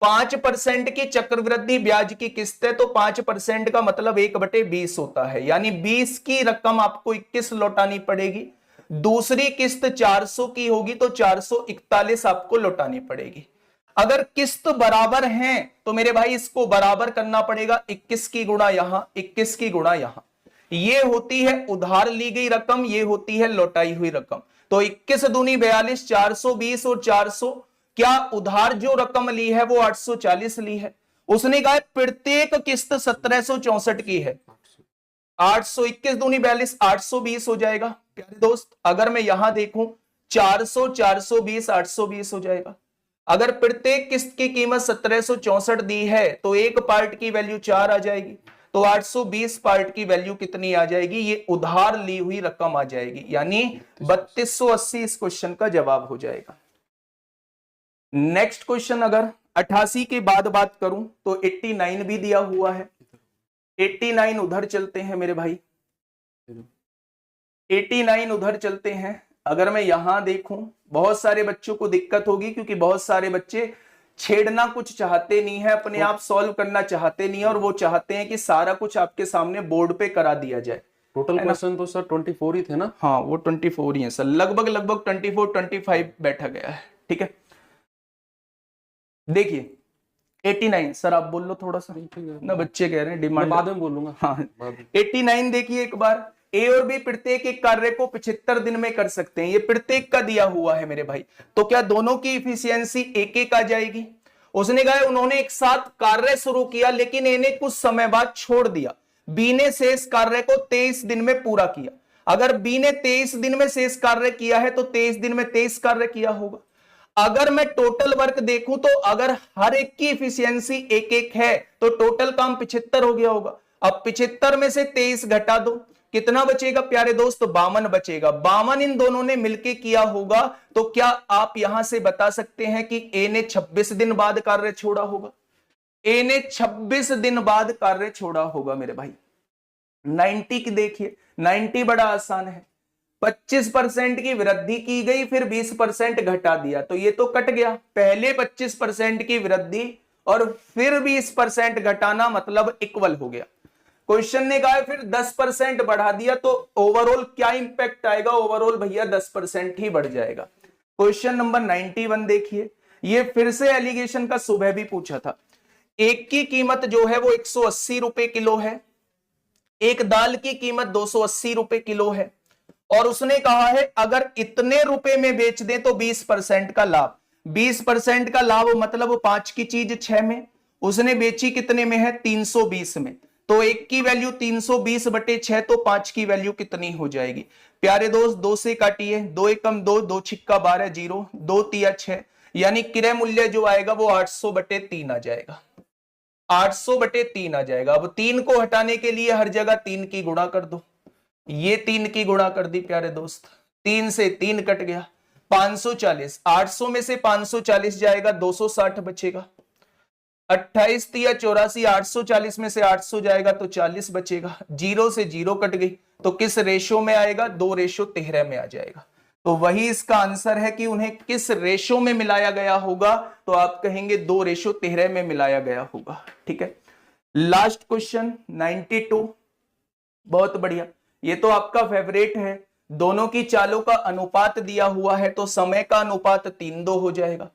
5% की चक्रवृद्धि ब्याज की किस्त है, तो 5% का मतलब 1/20 होता है, यानी 20 की रकम आपको 21 लौटानी पड़ेगी। दूसरी किस्त 400 की होगी तो 441 आपको लौटानी पड़ेगी। अगर किस्त बराबर हैं तो मेरे भाई इसको बराबर करना पड़ेगा। 21 की गुणा यहां, 21 की गुणा यहां। ये होती है उधार ली गई रकम, ये होती है लौटाई हुई रकम। तो 21 दूनी 42, 420 और 400। क्या उधार जो रकम ली है वो 840 ली है। उसने कहा प्रत्येक किस्त 1764 की है। 821 दूनी 42, 820 हो जाएगा। प्यारे दोस्त अगर मैं यहां देखूं 400, 420, 820 हो जाएगा। अगर प्रत्येक किस्त की कीमत 1764 दी है तो एक पार्ट की वैल्यू 4 आ जाएगी, तो 820 पार्ट की वैल्यू कितनी आ जाएगी? ये उधार ली हुई रकम आ जाएगी, यानी 3280 इस क्वेश्चन का जवाब हो जाएगा। नेक्स्ट क्वेश्चन अगर 88 के बाद बात करूं तो 89 भी दिया हुआ है। 89 उधर चलते हैं मेरे भाई, 89 उधर चलते हैं। अगर मैं यहां देखूं, बहुत सारे बच्चों को दिक्कत होगी क्योंकि बहुत सारे बच्चे छेड़ना कुछ चाहते नहीं है, अपने आप सॉल्व करना चाहते नहीं है, और वो चाहते हैं कि सारा कुछ आपके सामने बोर्ड पे करा दिया जाए। टोटल क्वेश्चन तो सर 24 ही थे ना? हाँ, वो 24 ही है सर, लगभग 24-25 बैठा गया है। ठीक है, देखिए 89 सर आप बोल लो थोड़ा सा ना, बच्चे कह रहे हैं डिमांड, बाद में बोलूंगा। हाँ 89 देखिए एक बार। ए और बी प्रत्येक एक कार्य को 75 दिन में कर सकते हैं, ये प्रत्येक का दिया हुआ है मेरे भाई। तो क्या दोनों की इफिशियंसी एक आ जाएगी? उसने कहा उन्होंने एक साथ कार्य शुरू किया लेकिन ए ने कुछ समय बाद छोड़ दिया। बी ने शेष कार्य को 23 दिन में पूरा किया। अगर बी ने 23 दिन में शेष कार्य किया है तो 23 दिन में 23 कार्य किया होगा। अगर मैं टोटल वर्क देखूं तो अगर हर एक की इफिशियंसी एक है तो टोटल काम 75 हो गया होगा। अब 75 में से 23 घटा दो, कितना बचेगा प्यारे दोस्त? 52 बचेगा। 52 इन दोनों ने मिलके किया होगा। तो क्या आप यहां से बता सकते हैं कि ए ने 26 दिन बाद कार्य छोड़ा होगा? ए ने 26 दिन बाद कार्य छोड़ा होगा मेरे भाई। 90 की देखिए, 90 बड़ा आसान है। 25% की वृद्धि की गई, फिर 20% घटा दिया, तो ये तो कट गया। पहले 25% की वृद्धि और फिर 20% घटाना मतलब इक्वल हो गया। क्वेश्चन ने कहा फिर 10% बढ़ा दिया, तो ओवरऑल क्या इंपैक्ट आएगा? ओवरऑल भैया 10% ही बढ़ जाएगा। क्वेश्चन नंबर 91 देखिए, ये फिर से एलिगेशन का सुबह भी पूछा था। एक की कीमत जो है वो 180 रुपए किलो है, एक दाल की कीमत 280 रुपए किलो है, और उसने कहा है अगर इतने रुपए में बेच दें तो 20% का लाभ। 20% का लाभ मतलब 5 की चीज 6 में, उसने बेची कितने में है? 320 में। तो एक की वैल्यू 320/6, तो 5 की वैल्यू कितनी हो जाएगी? प्यारे दोस्त 2 से काटिए, 2 एकम 2, 2 छिक्का 12, 0, 2 तिया 6, यानी क्रय मूल्य जो आएगा वो 800/3 आ जाएगा। 800/3 आ जाएगा। अब 3 को हटाने के लिए हर जगह 3 की गुणा कर दो, ये 3 की गुणा कर दी प्यारे दोस्त, 3 से 3 कट गया, 540, 800 में से 540 जाएगा, 260 बचेगा। 28 या 84, 840 में से 800 जाएगा तो 40 बचेगा। 0 से 0 कट गई तो किस रेशो में आएगा? 2:13 में आ जाएगा। तो वही इसका आंसर है कि उन्हें किस रेशो में मिलाया गया होगा, तो आप कहेंगे 2:13 में मिलाया गया होगा। ठीक है, लास्ट क्वेश्चन 92, बहुत बढ़िया, ये तो आपका फेवरेट है। दोनों की चालों का अनुपात दिया हुआ है तो समय का अनुपात 3:2 हो जाएगा।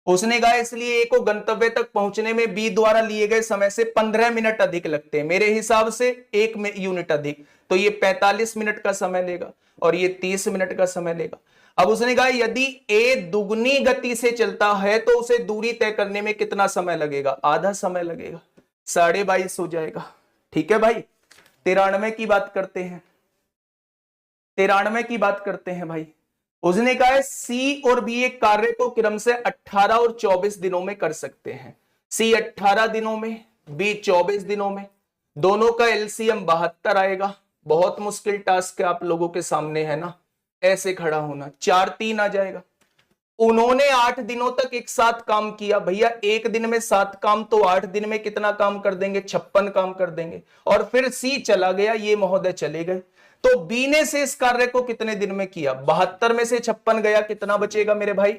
उसने कहा इसलिए ए को गंतव्य तक पहुंचने में बी द्वारा लिए गए समय से 15 मिनट अधिक लगते हैं, मेरे हिसाब से 1 यूनिट अधिक, तो ये 45 मिनट का समय लेगा और ये 30 मिनट का समय लेगा। अब उसने कहा यदि ए दुगनी गति से चलता है तो उसे दूरी तय करने में कितना समय लगेगा? आधा समय लगेगा, 22.5 हो जाएगा। ठीक है भाई, 93 की बात करते हैं, 93 की बात करते हैं भाई। उसने कहा है सी और बी एक कार्य को क्रम से 18 और 24 दिनों में कर सकते हैं। सी 18 दिनों में, बी 24 दिनों में, दोनों का एलसीएम 72 आएगा। बहुत मुश्किल टास्क है आप लोगों के सामने, है ना, ऐसे खड़ा होना। 4-3 आ जाएगा। उन्होंने 8 दिनों तक एक साथ काम किया। भैया एक दिन में 7 काम, तो 8 दिन में कितना काम कर देंगे? 56 काम कर देंगे। और फिर सी चला गया, ये महोदय चले गए, तो बी ने से इस कार्य को कितने दिन में किया? 72 में से 56 गया, कितना बचेगा मेरे भाई?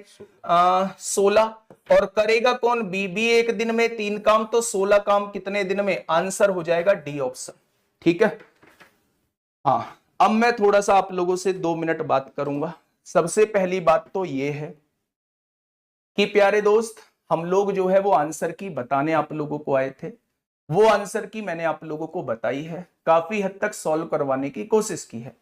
16। और करेगा कौन? बी। बी एक दिन में 3 काम, तो 16 काम कितने दिन में? आंसर हो जाएगा डी ऑप्शन। ठीक है, हाँ, अब मैं थोड़ा सा आप लोगों से 2 मिनट बात करूंगा। सबसे पहली बात तो ये है कि प्यारे दोस्त, हम लोग जो है वो आंसर की बताने आप लोगों को आए थे, वो आंसर की मैंने आप लोगों को बताई है, काफी हद तक सॉल्व करवाने की कोशिश की है।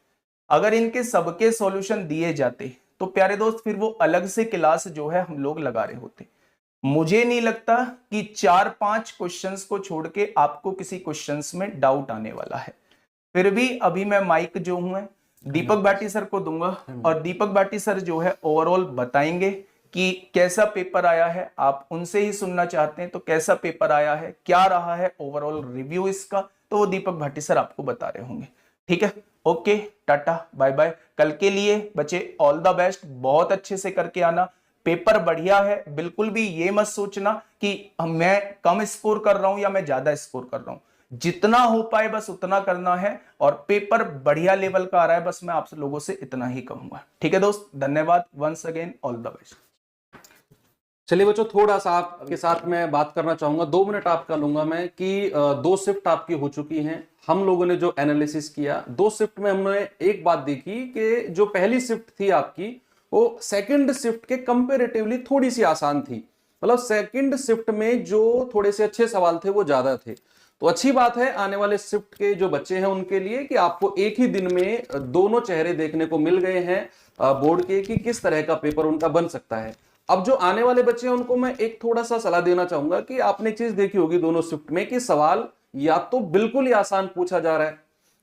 अगर इनके सबके सॉल्यूशन दिए जाते तो प्यारे दोस्त फिर वो अलग से क्लास जो है हम लोग लगा रहे होते। मुझे नहीं लगता कि 4-5 क्वेश्चंस को छोड़ के आपको किसी क्वेश्चंस में डाउट आने वाला है। फिर भी अभी मैं माइक जो हूं दीपक भाटी सर को दूंगा और दीपक भाटी सर जो है ओवरऑल बताएंगे कि कैसा पेपर आया है। आप उनसे ही सुनना चाहते हैं तो कैसा पेपर आया है, क्या रहा है ओवरऑल रिव्यू इसका, तो वो दीपक भाटी सर आपको बता रहे होंगे। ठीक है, ओके, टाटा बाय बाय। कल के लिए बच्चे ऑल द बेस्ट, बहुत अच्छे से करके आना। पेपर बढ़िया है, बिल्कुल भी ये मत सोचना कि मैं कम स्कोर कर रहा हूं या मैं ज्यादा स्कोर कर रहा हूं। जितना हो पाए बस उतना करना है और पेपर बढ़िया लेवल का आ रहा है, बस मैं आप लोगों से इतना ही कहूंगा। ठीक है दोस्त, धन्यवाद, once again all the best. चलिए बच्चों, थोड़ा सा आपके साथ मैं बात करना चाहूंगा, 2 मिनट आपका लूंगा मैं कि 2 शिफ्ट आपकी हो चुकी हैं। हम लोगों ने जो एनालिसिस किया 2 शिफ्ट में, हमने एक बात देखी कि जो पहली शिफ्ट थी आपकी वो सेकंड शिफ्ट के कंपैरेटिवली थोड़ी सी आसान थी। मतलब सेकंड शिफ्ट में जो थोड़े से अच्छे सवाल थे वो ज्यादा थे। तो अच्छी बात है आने वाले शिफ्ट के जो बच्चे हैं उनके लिए कि आपको एक ही दिन में दोनों चेहरे देखने को मिल गए हैं बोर्ड के कि किस तरह का पेपर उनका बन सकता है। अब जो आने वाले बच्चे हैं उनको मैं एक थोड़ा सा सलाह देना चाहूंगा कि आपने एक चीज देखी होगी दोनों शिफ्ट में कि सवाल या तो बिल्कुल ही आसान पूछा जा रहा है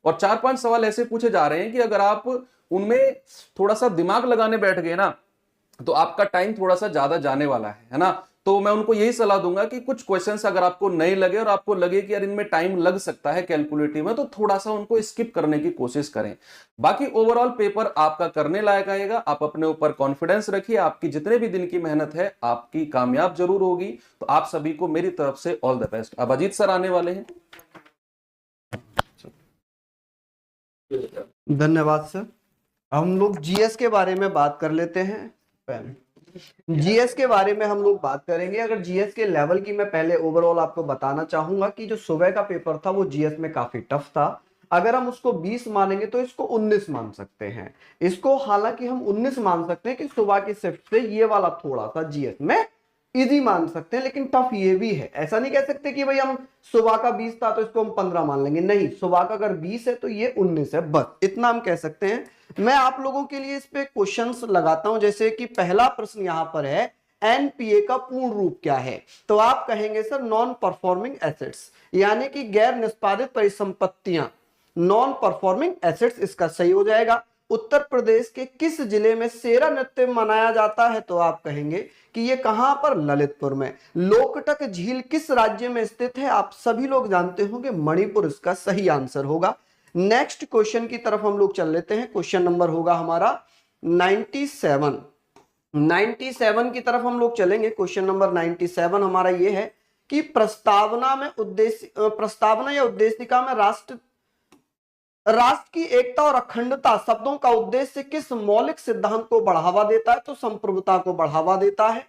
और 4-5 सवाल ऐसे पूछे जा रहे हैं कि अगर आप उनमें थोड़ा सा दिमाग लगाने बैठ गए ना तो आपका टाइम थोड़ा सा ज्यादा जाने वाला है ना। तो मैं उनको यही सलाह दूंगा कि कुछ क्वेश्चंस अगर आपको नए लगे और आपको लगे कि यार इनमें टाइम लग सकता है कैलकुलेटिव में, तो थोड़ा सा उनको स्किप करने की कोशिश करें। बाकी ओवरऑल पेपर आपका करने लायक आएगा। आप अपने ऊपर कॉन्फिडेंस रखिए, आपकी जितने भी दिन की मेहनत है आपकी कामयाब जरूर होगी। तो आप सभी को मेरी तरफ से ऑल द बेस्ट। अब अजीत सर आने वाले हैं। धन्यवाद सर। हम लोग जीएस के बारे में बात कर लेते हैं। जीएस के बारे में हम लोग बात करेंगे। अगर जीएस के लेवल की मैं पहले ओवरऑल आपको बताना चाहूंगा कि जो सुबह का पेपर था वो जीएस में काफी टफ था। अगर हम उसको 20 मानेंगे तो इसको 19 मान सकते हैं। इसको हालांकि हम 19 मान सकते हैं कि सुबह की शिफ्ट से ये वाला थोड़ा सा जीएस में इजी मान सकते हैं, लेकिन टफ ये भी है। ऐसा नहीं कह सकते कि भाई हम सुबह का 20 था तो इसको हम 15 मान लेंगे, नहीं, सुबह का अगर 20 है तो ये 19 है, बस इतना हम कह सकते हैं। मैं आप लोगों के लिए इस पे क्वेश्चंस लगाता हूं। जैसे कि पहला प्रश्न यहां पर है, एनपीए का पूर्ण रूप क्या है? तो आप कहेंगे सर नॉन परफॉर्मिंग एसेट्स, यानी कि गैर निष्पादित परिसंपत्तियां, नॉन परफॉर्मिंग एसेट्स इसका सही हो जाएगा। उत्तर प्रदेश के किस जिले में सेरा नृत्य मनाया जाता है? तो आप कहेंगे कि ये कहां पर? ललितपुर में। लोकटक झील किस राज्य में स्थित है? आप सभी लोग जानते होंगे मणिपुर इसका सही आंसर होगा। नेक्स्ट क्वेश्चन की तरफ हम लोग चल लेते हैं। क्वेश्चन नंबर होगा हमारा 97। 97 की तरफ हम लोग चलेंगे। क्वेश्चन नंबर 97 हमारा ये है कि प्रस्तावना या उद्देशिका में राष्ट्र की एकता और अखंडता शब्दों का उद्देश्य किस मौलिक सिद्धांत को बढ़ावा देता है? तो संप्रभुता को बढ़ावा देता है।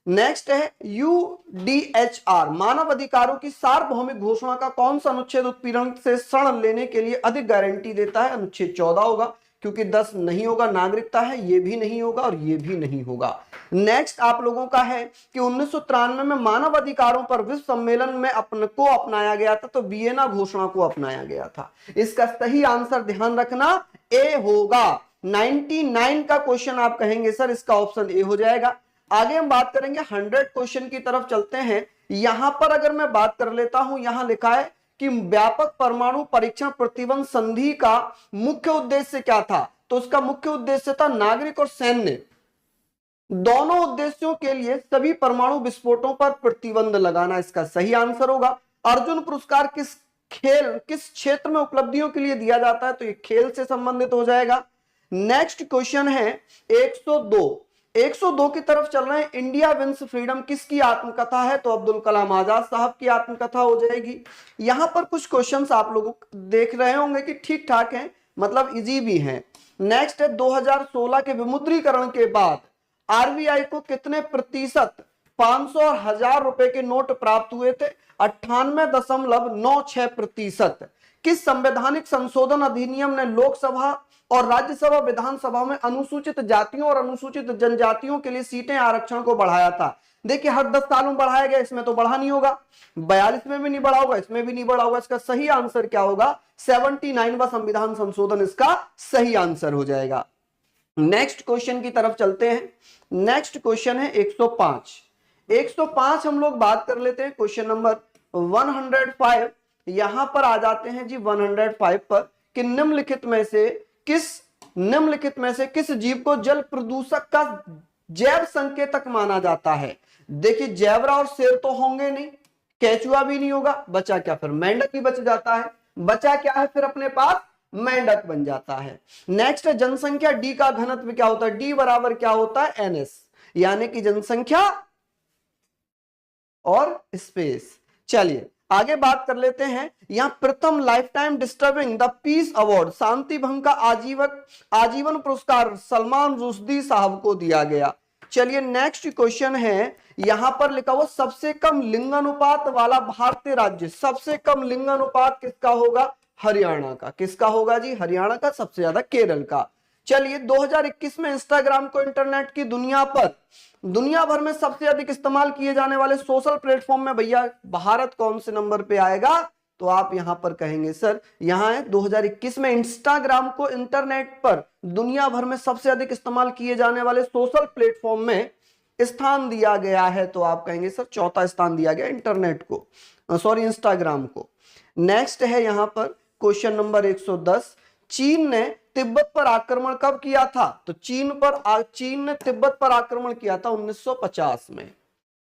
नेक्स्ट है UDHR मानव अधिकारों की सार्वभौमिक घोषणा का कौन सा अनुच्छेद उत्पीड़न से शरण लेने के लिए अधिक गारंटी देता है? अनुच्छेद 14 होगा, क्योंकि 10 नहीं होगा, नागरिकता है, ये भी नहीं होगा और ये भी नहीं होगा। नेक्स्ट आप लोगों का है कि 1993 में मानव अधिकारों पर विश्व सम्मेलन में को अपनाया गया था, तो वियना घोषणा को अपनाया गया था। इसका सही आंसर ध्यान रखना ए होगा। 99 का क्वेश्चन आप कहेंगे सर इसका ऑप्शन ए हो जाएगा। आगे हम बात करेंगे 100 क्वेश्चन की तरफ चलते हैं। यहां पर अगर मैं बात कर लेता हूं, यहां लिखा है कि व्यापक परमाणु परीक्षण प्रतिबंध संधि का मुख्य उद्देश्य क्या था? तो उसका मुख्य उद्देश्य था नागरिक और सैन्य दोनों उद्देश्यों के लिए सभी परमाणु विस्फोटों पर प्रतिबंध लगाना। इसका सही आंसर होगा। अर्जुन पुरस्कार किस क्षेत्र में उपलब्धियों के लिए दिया जाता है? तो ये खेल से संबंधित हो जाएगा। नेक्स्ट क्वेश्चन है 102 की तरफ चल रहे हैं। इंडिया विंस फ्रीडम किसकी आत्मकथा है? तो अब्दुल कलाम आजाद साहब की आत्मकथा हो जाएगी। यहां पर कुछ क्वेश्चंस आप लोग देख रहे होंगे कि ठीक ठाक हैं, मतलब इजी भी हैं। नेक्स्ट है 2016 के विमुद्रीकरण के बाद आरबीआई को कितने प्रतिशत 500 और 1000 रुपए के नोट प्राप्त हुए थे? 98.96%। किस संवैधानिक संशोधन अधिनियम ने लोकसभा और राज्यसभा विधानसभा में अनुसूचित जातियों और अनुसूचित जनजातियों के लिए सीटें आरक्षण को बढ़ाया था? देखिए हर 10 साल में बढ़ाया गया, इसमें तो बढ़ा नहीं होगा। 42 में भी नहीं बढ़ा होगा, इसमें भी नहीं बढ़ा होगा। इसका सही आंसर क्या होगा? 79वां संविधान संशोधन इसका सही आंसर हो जाएगा। नेक्स्ट क्वेश्चन की तरफ चलते हैं। नेक्स्ट क्वेश्चन है 105 हम लोग बात कर लेते हैं। क्वेश्चन नंबर 105 यहां पर आ जाते हैं जी 105 पर कि निम्नलिखित में से किस जीव को जल प्रदूषक का जैव संकेतक माना जाता है? देखिए जैवरा और शेर तो होंगे नहीं, केचुआ भी नहीं होगा, बचा क्या? फिर मेंढक ही बच जाता है। बचा क्या है फिर अपने पास? मेंढक बन जाता है। नेक्स्ट है जनसंख्या डी का घनत्व क्या होता है? डी बराबर क्या होता है? NS, यानी कि जनसंख्या और स्पेस। चलिए आगे बात कर लेते हैं। यहां प्रथम life time disturbing the peace award शांति भंग का आजीवन पुरस्कार सलमान रुश्दी साहब को दिया गया। चलिए नेक्स्ट क्वेश्चन है, यहां पर लिखा हुआ सबसे कम लिंगानुपात वाला भारतीय राज्य। सबसे कम लिंगानुपात किसका होगा? हरियाणा का। किसका होगा जी? हरियाणा का। सबसे ज्यादा केरल का। चलिए 2021 में इंस्टाग्राम को इंटरनेट की दुनिया भर में सबसे अधिक इस्तेमाल किए जाने वाले सोशल प्लेटफॉर्म में भैया भारत कौन से नंबर पे आएगा? तो आप यहां पर कहेंगे सर यहां है 2021 में इंस्टाग्राम को इंटरनेट पर दुनिया भर में सबसे अधिक इस्तेमाल किए जाने वाले सोशल प्लेटफॉर्म में स्थान दिया गया है। तो आप कहेंगे सर चौथा स्थान दिया गया इंटरनेट को, सॉरी इंस्टाग्राम को। नेक्स्ट है यहां पर क्वेश्चन नंबर 110। चीन ने तिब्बत पर आक्रमण कब किया था? तो चीन ने तिब्बत पर आक्रमण किया था 1950 में।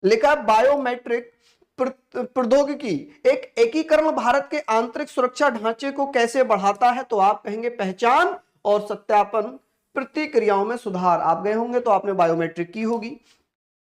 लिखा बायोमेट्रिक प्रौद्योगिकी एक एकीकरण भारत के आंतरिक सुरक्षा ढांचे को कैसे बढ़ाता है? तो आप कहेंगे पहचान और सत्यापन प्रतिक्रियाओं में सुधार। आप गए होंगे तो आपने बायोमेट्रिक की होगी।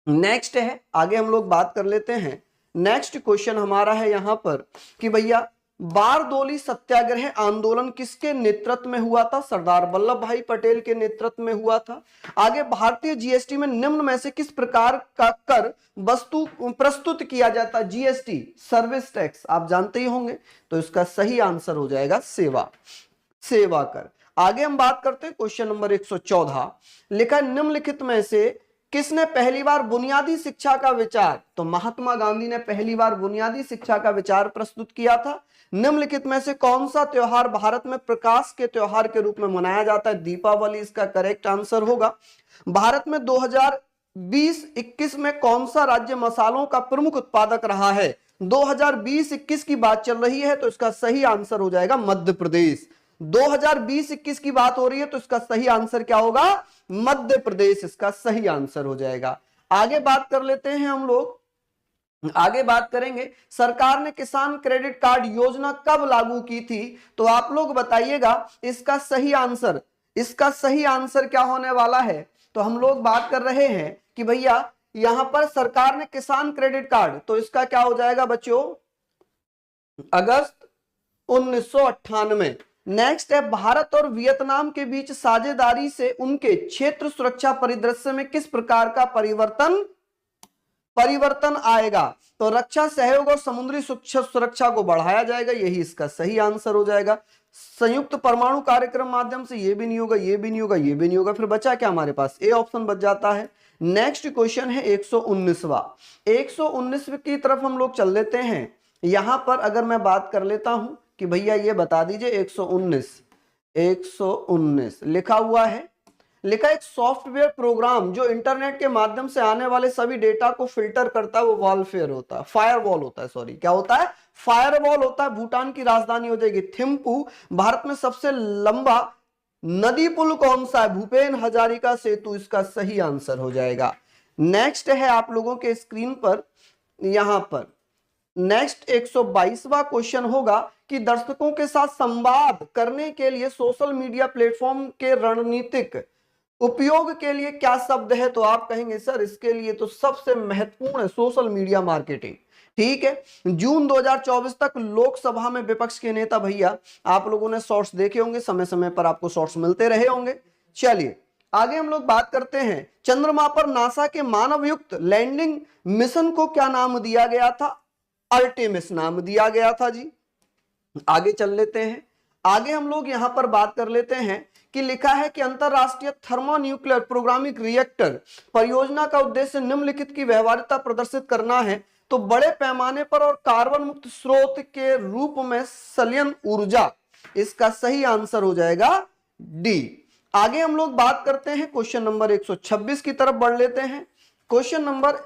नेक्स्ट है, आगे हम लोग बात कर लेते हैं। नेक्स्ट क्वेश्चन हमारा है यहां पर कि भैया बारदोली सत्याग्रह आंदोलन किसके नेतृत्व में हुआ था? सरदार वल्लभ भाई पटेल के नेतृत्व में हुआ था। आगे भारतीय जीएसटी में निम्न में से किस प्रकार का कर वस्तु प्रस्तुत किया जाता है? जीएसटी सर्विस टैक्स आप जानते ही होंगे, तो इसका सही आंसर हो जाएगा सेवा कर। आगे हम बात करते हैं क्वेश्चन नंबर 114। लिखा निम्नलिखित में से किसने पहली बार बुनियादी शिक्षा का विचार? तो महात्मा गांधी ने पहली बार बुनियादी शिक्षा का विचार प्रस्तुत किया था। निम्नलिखित में से कौन सा त्योहार भारत में प्रकाश के त्योहार के रूप में मनाया जाता है? दीपावली इसका करेक्ट आंसर होगा। भारत में 2020-21 में कौन सा राज्य मसालों का प्रमुख उत्पादक रहा है? 2020-21 की बात चल रही है तो इसका सही आंसर हो जाएगा मध्य प्रदेश। 2020-21 की बात हो रही है तो इसका सही आंसर क्या होगा? मध्य प्रदेश इसका सही आंसर हो जाएगा। आगे बात कर लेते हैं हम लोग आगे बात करेंगे, सरकार ने किसान क्रेडिट कार्ड योजना कब लागू की थी? तो आप लोग बताइएगा इसका सही आंसर क्या होने वाला है। तो हम लोग बात कर रहे हैं कि भैया यहां पर सरकार ने किसान क्रेडिट कार्ड, तो इसका क्या हो जाएगा बच्चों? अगस्त 1998। नेक्स्ट है, भारत और वियतनाम के बीच साझेदारी से उनके क्षेत्र सुरक्षा परिदृश्य में किस प्रकार का परिवर्तन आएगा? तो रक्षा सहयोग और समुद्री सुरक्षा को बढ़ाया जाएगा, यही इसका सही आंसर हो जाएगा। संयुक्त परमाणु कार्यक्रम माध्यम से, ये भी नहीं होगा, ये भी नहीं होगा, ये भी नहीं होगा, फिर बचा क्या हमारे पास? ए ऑप्शन बच जाता है। नेक्स्ट क्वेश्चन है 119वां। 119 की तरफ हम लोग चल लेते हैं। यहां पर अगर मैं बात कर लेता हूं कि भैया ये बता दीजिए 119 लिखा हुआ है, लिखा एक सॉफ्टवेयर प्रोग्राम जो इंटरनेट के माध्यम से आने वाले सभी डेटा को फिल्टर करता है, वो वॉलफेयर होता है, फायरवॉल होता है, सॉरी क्या होता है? फायरवॉल होता है। भूटान की राजधानी हो जाएगी थिम्पू। भारत में सबसे लंबा नदी पुल कौन सा है? भूपेन हजारिका सेतु इसका सही आंसर हो जाएगा। नेक्स्ट है आप लोगों के स्क्रीन पर, यहां पर नेक्स्ट 122वां क्वेश्चन होगा कि दर्शकों के साथ संवाद करने के लिए सोशल मीडिया प्लेटफॉर्म के रणनीतिक उपयोग के लिए क्या शब्द है? तो आप कहेंगे सर इसके लिए तो सबसे महत्वपूर्ण है सोशल मीडिया मार्केटिंग। ठीक है, जून 2024 तक लोकसभा में विपक्ष के नेता, भैया आप लोगों ने शॉर्ट्स देखे होंगे, समय समय पर आपको शॉर्ट्स मिलते रहे होंगे। चलिए आगे हम लोग बात करते हैं, चंद्रमा पर नासा के मानवयुक्त लैंडिंग मिशन को क्या नाम दिया गया था? अल्टेमिस नाम दिया गया था जी। आगे चल लेते हैं। आगे हम लोग यहां पर बात कर लेते हैं कि लिखा है कि अंतरराष्ट्रीय थर्मोन्यूक्लियर प्रोग्रामिंग रिएक्टर परियोजना का उद्देश्य निम्नलिखित की व्यवहार्यता प्रदर्शित करना है। तो बड़े पैमाने पर और कार्बन मुक्त स्रोत के रूप में संलयन ऊर्जा, इसका सही आंसर हो जाएगा डी। आगे हम लोग बात करते हैं क्वेश्चन नंबर 126 की तरफ बढ़ लेते हैं। क्वेश्चन नंबर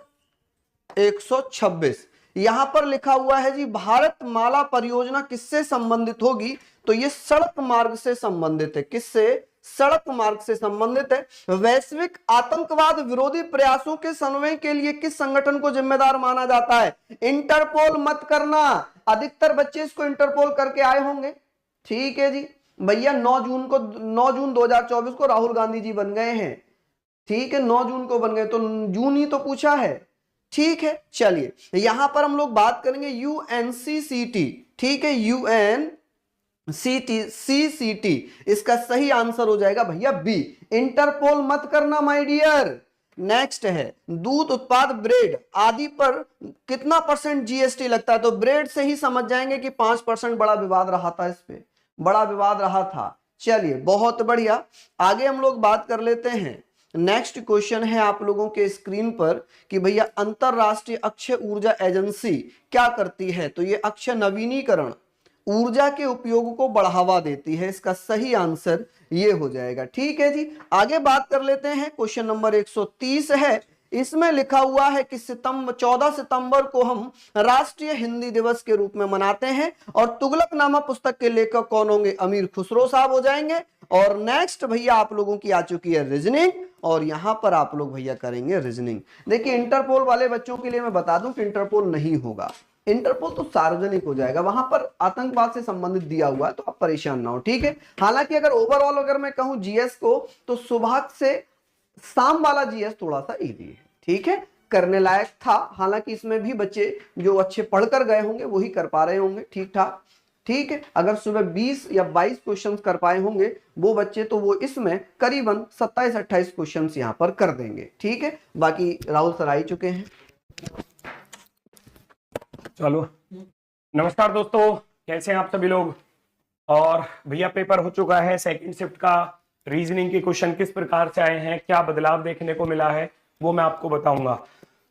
126 यहां पर लिखा हुआ है जी, भारत माला परियोजना किससे संबंधित होगी? तो ये सड़क मार्ग से संबंधित है। किससे? सड़क मार्ग से संबंधित है। वैश्विक आतंकवाद विरोधी प्रयासों के समन्वय के लिए किस संगठन को जिम्मेदार माना जाता है? इंटरपोल मत करना, अधिकतर बच्चे इसको इंटरपोल करके आए होंगे। ठीक है जी भैया, 9 जून 2024 को राहुल गांधी जी बन गए हैं। ठीक है, 9 जून को बन गए, तो जून ही तो पूछा है। ठीक है, चलिए यहां पर हम लोग बात करेंगे UNCCT। ठीक है, UNCCT इसका सही आंसर हो जाएगा भैया बी, इंटरपोल मत करना माय डियर। नेक्स्ट है, दूध उत्पाद ब्रेड आदि पर कितना % GST लगता है? तो ब्रेड से ही समझ जाएंगे कि 5%। बड़ा विवाद रहा था, इस पे बड़ा विवाद रहा था। चलिए बहुत बढ़िया, आगे हम लोग बात कर लेते हैं। नेक्स्ट क्वेश्चन है आप लोगों के स्क्रीन पर कि भैया अंतरराष्ट्रीय अक्षय ऊर्जा एजेंसी क्या करती है? तो ये अक्षय नवीनीकरण ऊर्जा के उपयोग को बढ़ावा देती है, इसका सही आंसर ये हो जाएगा। ठीक है जी, आगे बात कर लेते हैं। क्वेश्चन नंबर 130 है, इसमें लिखा हुआ है कि 14 सितंबर को हम राष्ट्रीय हिंदी दिवस के रूप में मनाते हैं और तुगलकनामा पुस्तक के लेखक कौन होंगे? अमीर खुसरो साहब हो जाएंगे। और नेक्स्ट भैया आप लोगों की आ चुकी है रीजनिंग, और यहां पर आप लोग भैया करेंगे रीजनिंग। देखिए इंटरपोल वाले बच्चों के लिए मैं बता दूं कि इंटरपोल नहीं होगा, इंटरपोल तो सार्वजनिक हो जाएगा, वहां पर आतंकवाद से संबंधित दिया हुआ है, तो आप परेशान ना हो। ठीक है, हालांकि अगर ओवरऑल अगर मैं कहूं जीएस को, तो सुबह से शाम वाला जीएस थोड़ा सा इजी है। ठीक है, करने लायक था, हालांकि इसमें भी बच्चे जो अच्छे पढ़कर गए होंगे वही कर पा रहे होंगे ठीक ठाक। ठीक है, अगर सुबह 20 या 22 क्वेश्चंस कर पाए होंगे वो बच्चे, तो वो इसमें करीबन 27-28 क्वेश्चंस यहां पर कर देंगे। ठीक है, बाकी राहुल सर आ ही चुके हैं। चलो नमस्कार दोस्तों, कैसे हैं आप सभी लोग? और भैया पेपर हो चुका है सेकंड शिफ्ट का। रीजनिंग के क्वेश्चन किस प्रकार से आए हैं, क्या बदलाव देखने को मिला है, वो मैं आपको बताऊंगा।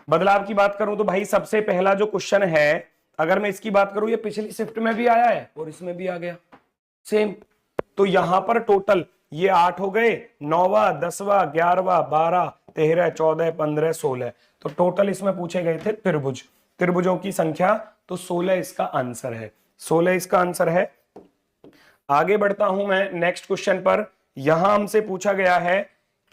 बदलाव की बात करूं तो भाई सबसे पहला जो क्वेश्चन है, अगर मैं इसकी बात करूं, ये पिछली शिफ्ट में भी आया है और इसमें भी आ गया सेम। तो यहां पर टोटल ये 8 हो गए, 9वां 10वां 11वां 12 13 14 15 16। तो टोटल इसमें पूछे गए थे त्रिभुज, त्रिभुजों की संख्या, तो 16 इसका आंसर है। 16 इसका आंसर है। आगे बढ़ता हूं मैं नेक्स्ट क्वेश्चन पर। यहां हमसे पूछा गया है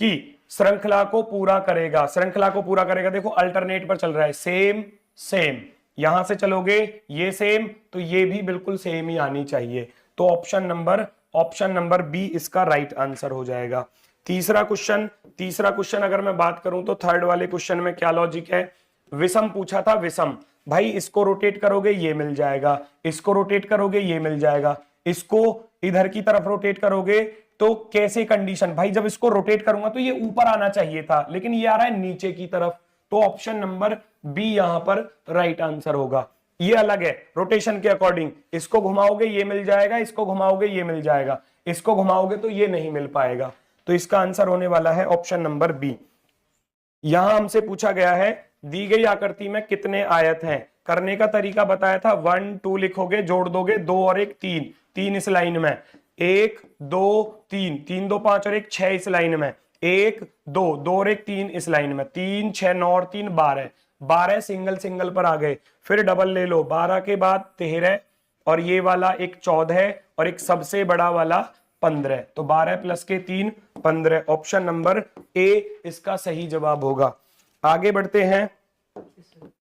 कि श्रृंखला को पूरा करेगा, श्रृंखला को पूरा करेगा। देखो अल्टरनेट पर चल रहा है, सेम सेम, यहां से चलोगे ये सेम, तो ये भी बिल्कुल सेम ही आनी चाहिए। तो ऑप्शन नंबर बी इसका राइट आंसर हो जाएगा। तीसरा क्वेश्चन अगर मैं बात करूं तो थर्ड वाले क्वेश्चन में क्या लॉजिक है, विषम पूछा था। विषम भाई इसको रोटेट करोगे ये मिल जाएगा, इसको रोटेट करोगे ये मिल जाएगा, इसको इधर की तरफ रोटेट करोगे तो कैसे कंडीशन, भाई जब इसको रोटेट करूंगा तो ये ऊपर आना चाहिए था, लेकिन ये आ रहा है नीचे की तरफ, तो ऑप्शन नंबर बी यहां पर राइट आंसर होगा। ये अलग है रोटेशन के अकॉर्डिंग, इसको घुमाओगे ये मिल जाएगा, इसको घुमाओगे ये मिल जाएगा, इसको घुमाओगे तो ये नहीं मिल पाएगा, तो इसका आंसर होने वाला है ऑप्शन नंबर बी। यहां हमसे पूछा गया है दी गई आकृति में कितने आयत हैं, करने का तरीका बताया था 1 2 लिखोगे, जोड़ दोगे 2 और 1 3, 3 इस लाइन में, 1 2 3, 3 2 5 और 1 6 इस लाइन में, 1 2 2 और 1 3 इस लाइन में, 3 6 9 और 3 12, 12 सिंगल पर आ गए, फिर डबल ले लो, 12 के बाद 13 और ये वाला एक 14 और एक सबसे बड़ा वाला 15, तो 12 प्लस के 3 15, ऑप्शन नंबर ए इसका सही जवाब होगा। आगे बढ़ते हैं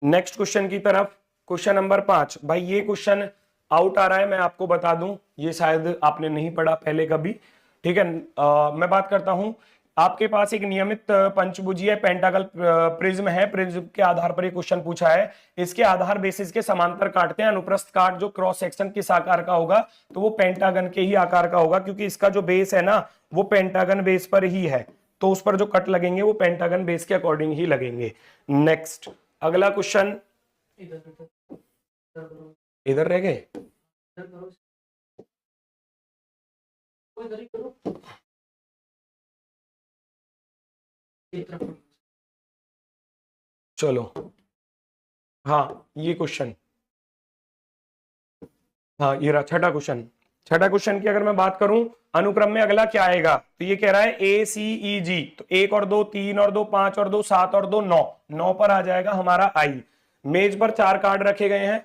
नेक्स्ट क्वेश्चन की तरफ। क्वेश्चन नंबर 5, भाई ये क्वेश्चन आउट आ रहा है, मैं आपको बता दूं, ये शायद आपने नहीं पढ़ा पहले कभी, ठीक है। मैं बात करता हूं, आपके पास एक नियमित पंचभुजीय पेंटागल प्रिज्म है, प्रिज्म के आधार पर ये क्वेश्चन पूछा है, इसके आधार बेसिस के समांतर काटते हैं, अनुप्रस्थ काट जो क्रॉस सेक्शन किस आकार का होगा, तो वो पेंटागन के ही आकार का होगा, क्योंकि इसका जो बेस है ना वो पेंटागन बेस पर ही है, तो उस पर जो कट लगेंगे वो पेंटागन बेस के अकॉर्डिंग ही लगेंगे। नेक्स्ट अगला क्वेश्चन, इधर रह गए, चलो हाँ ये क्वेश्चन, हाँ ये रहा छठा क्वेश्चन की अगर मैं बात करूं अनुक्रम में अगला क्या आएगा, तो ये कह रहा है ACEG, तो 1 और 2 3 और 2 5 और 2 7 और 2 9, 9 पर आ जाएगा हमारा आई। मेज पर 4 कार्ड रखे गए हैं,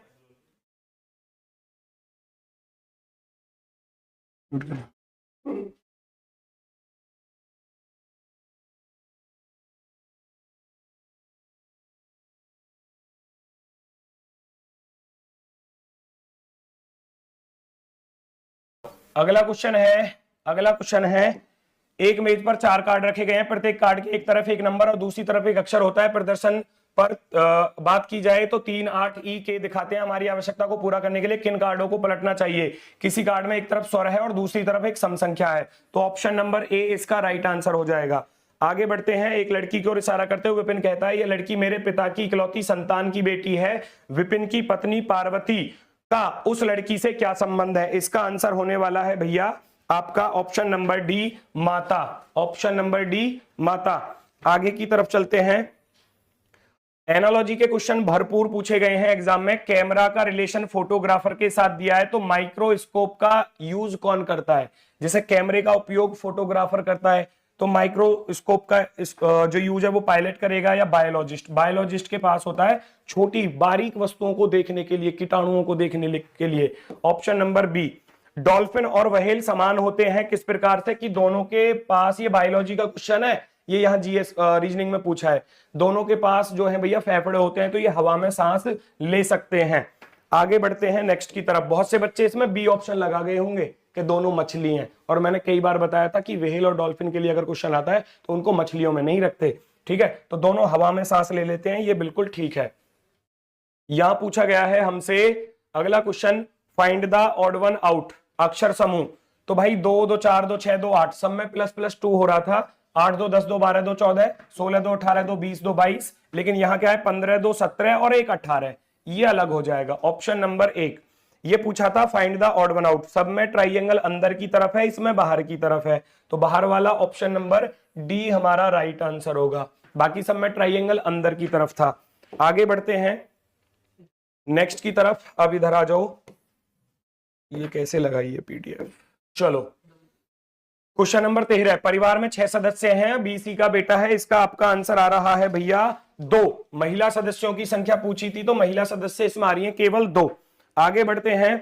अगला क्वेश्चन है एक मेज पर 4 कार्ड रखे गए हैं, प्रत्येक कार्ड के एक तरफ एक नंबर और दूसरी तरफ एक अक्षर होता है, प्रदर्शन पर बात की जाए तो 3 8 ई के दिखाते हैं, हमारी आवश्यकता को पूरा करने के लिए किन कार्डों को पलटना चाहिए, किसी कार्ड में एक तरफ स्वर है और दूसरी तरफ एक सम संख्या है, तो ऑप्शन नंबर ए इसका राइट आंसर हो जाएगा। आगे बढ़ते हैं, एक लड़की की ओर इशारा करते हुए विपिन कहता है यह लड़की मेरे पिता की इकलौती संतान की बेटी है, विपिन की पत्नी पार्वती का उस लड़की से क्या संबंध है, इसका आंसर होने वाला है भैया आपका ऑप्शन नंबर डी माता, ऑप्शन नंबर डी माता। आगे की तरफ चलते हैं, एनालॉजी के क्वेश्चन भरपूर पूछे गए हैं एग्जाम में, कैमरा का रिलेशन फोटोग्राफर के साथ दिया है, तो माइक्रोस्कोप का यूज कौन करता है, जैसे कैमरे का उपयोग फोटोग्राफर करता है, तो माइक्रोस्कोप का जो यूज है वो पायलट करेगा या बायोलॉजिस्ट के पास होता है छोटी बारीक वस्तुओं को देखने के लिए, कीटाणुओं को देखने के लिए, ऑप्शन नंबर बी। डॉल्फिन और व्हेल समान होते हैं किस प्रकार से, कि दोनों के पास, ये बायोलॉजी का क्वेश्चन है, ये यहाँ जीएस रीजनिंग में पूछा है, दोनों के पास जो है भैया फेफड़े होते हैं, तो ये हवा में सांस ले सकते हैं। आगे बढ़ते हैं नेक्स्ट की तरफ, बहुत से बच्चे इसमें बी ऑप्शन लगा गए होंगे कि दोनों मछली हैं, और मैंने कई बार बताया था कि व्हेल और डॉल्फिन के लिए अगर क्वेश्चन आता है तो उनको मछलियों में नहीं रखते, ठीक है, तो दोनों हवा में सांस ले लेते हैं, ये बिल्कुल ठीक है। यहां पूछा गया है हमसे अगला question, find the odd one out, अक्षर समूह, तो भाई 2 2 4 2 6 2 8, सब में ++2 हो रहा था, 8 2 10 2 12 2 14, 16 2 18 2 20 2 22, लेकिन यहां क्या है 15 2 17 और 1 18, ये अलग हो जाएगा, ऑप्शन नंबर 1। ये पूछा था find the odd one out, सब में ट्राइंगल अंदर की तरफ है, इसमें बाहर की तरफ है, तो बाहर वाला ऑप्शन नंबर डी हमारा राइट आंसर होगा, बाकी सब में ट्राइंगल अंदर की तरफ था। आगे बढ़ते हैं नेक्स्ट की तरफ, अब इधर आ जाओ, ये कैसे लगाइए पीडीएफ, चलो क्वेश्चन नंबर 13, परिवार में 6 सदस्य हैं, बीसी का बेटा है, इसका आपका आंसर आ रहा है भैया 2, महिला सदस्यों की संख्या पूछी थी तो महिला सदस्य इसमें आ रही है केवल 2। आगे बढ़ते हैं,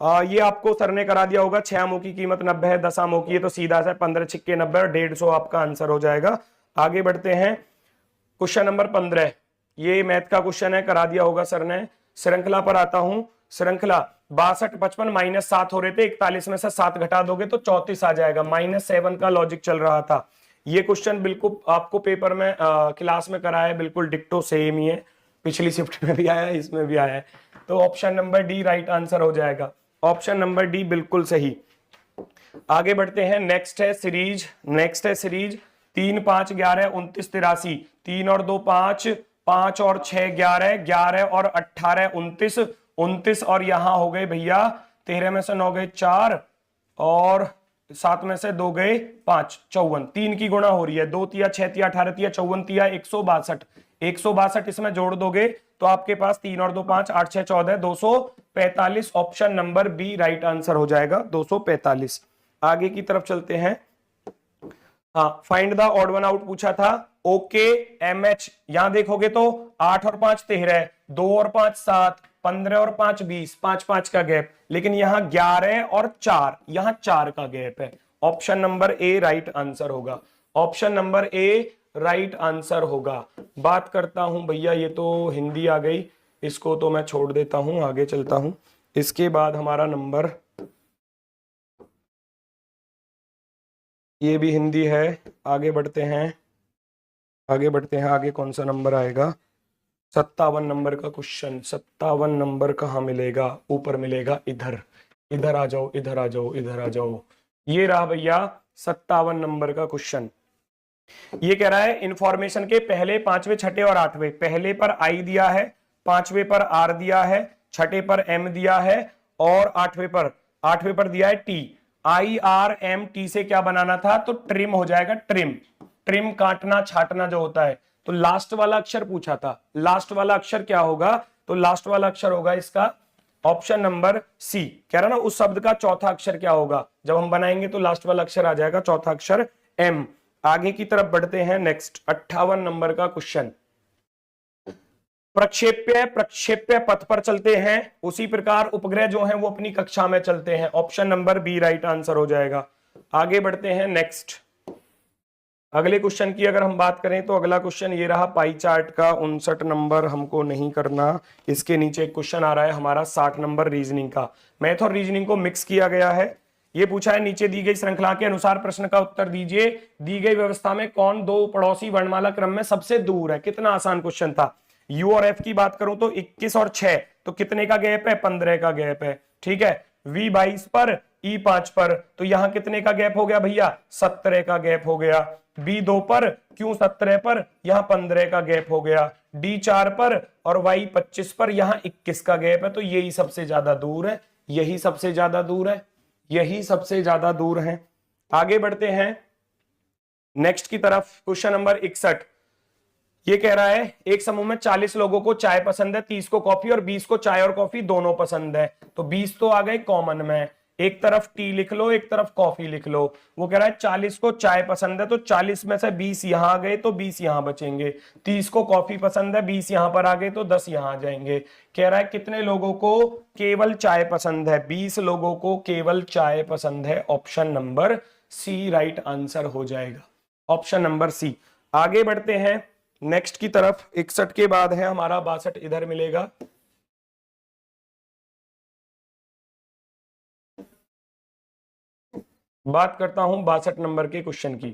ये आपको सर ने करा दिया होगा, 6 आमों की कीमत 90 है, 10 आमों की है, तो सीधा सा 15 छिक्के 90 और 150 आपका आंसर हो जाएगा। आगे बढ़ते हैं क्वेश्चन नंबर 15, ये मैथ का क्वेश्चन है, करा दिया होगा सर ने। श्रृंखला पर आता हूं। श्रृंखला 62 55 -7 हो रहे थे, 41 में से 7 घटा दोगे तो 34 आ जाएगा। -7 का लॉजिक चल रहा था। ये क्वेश्चन बिल्कुल आपको पेपर में क्लास में कराया है, बिल्कुल डिक्टो सेम ही है, पिछली शिफ्ट में भी आया है, इसमें भी आया है। तो option number D right answer हो जाएगा। ऑप्शन नंबर डी बिल्कुल सही। आगे बढ़ते हैं। नेक्स्ट है सीरीज। 3 5 11 29 83, 3 और 2 5, 5 और 6 11, 11 और 18 29, 29 और यहां हो गए भैया 13 में से 9 गए 4 और 7 में से 2 गए 5, 54। 3 की गुणा हो रही है, 2 तिया 6 तिया 18 तिया 54 तिया 162, 162 इसमें जोड़ दोगे तो आपके पास 3 और 2 5, 8 6 14, 245। Option number B right answer हो जाएगा, 245। आगे की तरफ चलते हैं। हाँ, find the odd one out पूछा था। ओके एम एच, यहां देखोगे तो 8 और 5 13, 2 और 5 7, 15 और 5 20, 5 5 का गैप। लेकिन यहां 11 और 4, यहां 4 का गैप है। Option number A right answer होगा। Option number A right answer होगा। बात करता हूं भैया, ये तो हिंदी आ गई, इसको तो मैं छोड़ देता हूं, आगे चलता हूं। इसके बाद हमारा नंबर, ये भी हिंदी है। आगे बढ़ते हैं, आगे कौन सा नंबर आएगा? 57 नंबर का क्वेश्चन। 57 नंबर कहाँ मिलेगा? ऊपर मिलेगा, इधर। इधर आ जाओ, इधर आ जाओ, इधर आ जाओ। ये रहा भैया 57 नंबर का क्वेश्चन। ये कह रहा है इंफॉर्मेशन के पहले, पांचवें, छठे और आठवें। पहले पर आई दिया है, पांचवें पर आर दिया है, छठे पर एम दिया है और आठवें पर दिया है T. I R M T से क्या बनाना था? तो ट्रिम हो जाएगा। ट्रिम काटना छाटना जो होता है। तो लास्ट वाला अक्षर पूछा था, लास्ट वाला अक्षर क्या होगा? तो लास्ट वाला अक्षर होगा इसका ऑप्शन नंबर सी। कह रहा ना उस शब्द का चौथा अक्षर क्या होगा? जब हम बनाएंगे तो लास्ट वाला अक्षर आ जाएगा, चौथा अक्षर एम। आगे की तरफ बढ़ते हैं। नेक्स्ट 58 नंबर का क्वेश्चन। प्रक्षेप्य पथ पर चलते हैं, उसी प्रकार उपग्रह जो हैं वो अपनी कक्षा में चलते हैं। Option number B right answer हो जाएगा। आगे बढ़ते हैं। नेक्स्ट अगले क्वेश्चन की अगर हम बात करें तो अगला क्वेश्चन ये रहा पाई चार्ट का। 59 नंबर हमको नहीं करना। इसके नीचे एक क्वेश्चन आ रहा है हमारा 60 नंबर रीजनिंग का। मैथ और रीजनिंग को मिक्स किया गया है। ये पूछा है नीचे दी गई श्रृंखला के अनुसार प्रश्न का उत्तर दीजिए। दी गई व्यवस्था में कौन दो पड़ोसी वर्णमाला क्रम में सबसे दूर है? कितना आसान क्वेश्चन था। यू और एफ की बात करूं तो 21 और 6, तो कितने का गैप है? 15 का गैप है। ठीक है। वी 22 पर, ई 5 पर, तो यहां कितने का गैप हो गया भैया? 17 का गैप हो गया। बी 2 पर, क्यों 17 पर, यहां 15 का गैप हो गया। डी 4 पर और वाई 25 पर, यहां 21 का गैप है। तो यही सबसे ज्यादा दूर है, यही सबसे ज्यादा दूर है, यही सबसे ज्यादा दूर है। आगे बढ़ते हैं नेक्स्ट की तरफ। क्वेश्चन नंबर 61 ये कह रहा है एक समूह में 40 लोगों को चाय पसंद है, 30 को कॉफी और 20 को चाय और कॉफी दोनों पसंद है। तो 20 तो आ गए कॉमन में, एक तरफ टी लिख लो, एक तरफ कॉफी लिख लो। वो कह रहा है 40 को चाय पसंद है, तो 40 में से 20 यहां आ गए तो 20 यहां बचेंगे। 30 को कॉफी पसंद है, 20 यहां पर आ गए तो 10 यहां आ जाएंगे। कह रहा है कितने लोगों को केवल चाय पसंद है? 20 लोगों को केवल चाय पसंद है। Option number C right answer हो जाएगा। Option number C. आगे बढ़ते हैं नेक्स्ट की तरफ। 61 के बाद है हमारा 62, इधर मिलेगा। बात करता हूं 62 नंबर के क्वेश्चन की।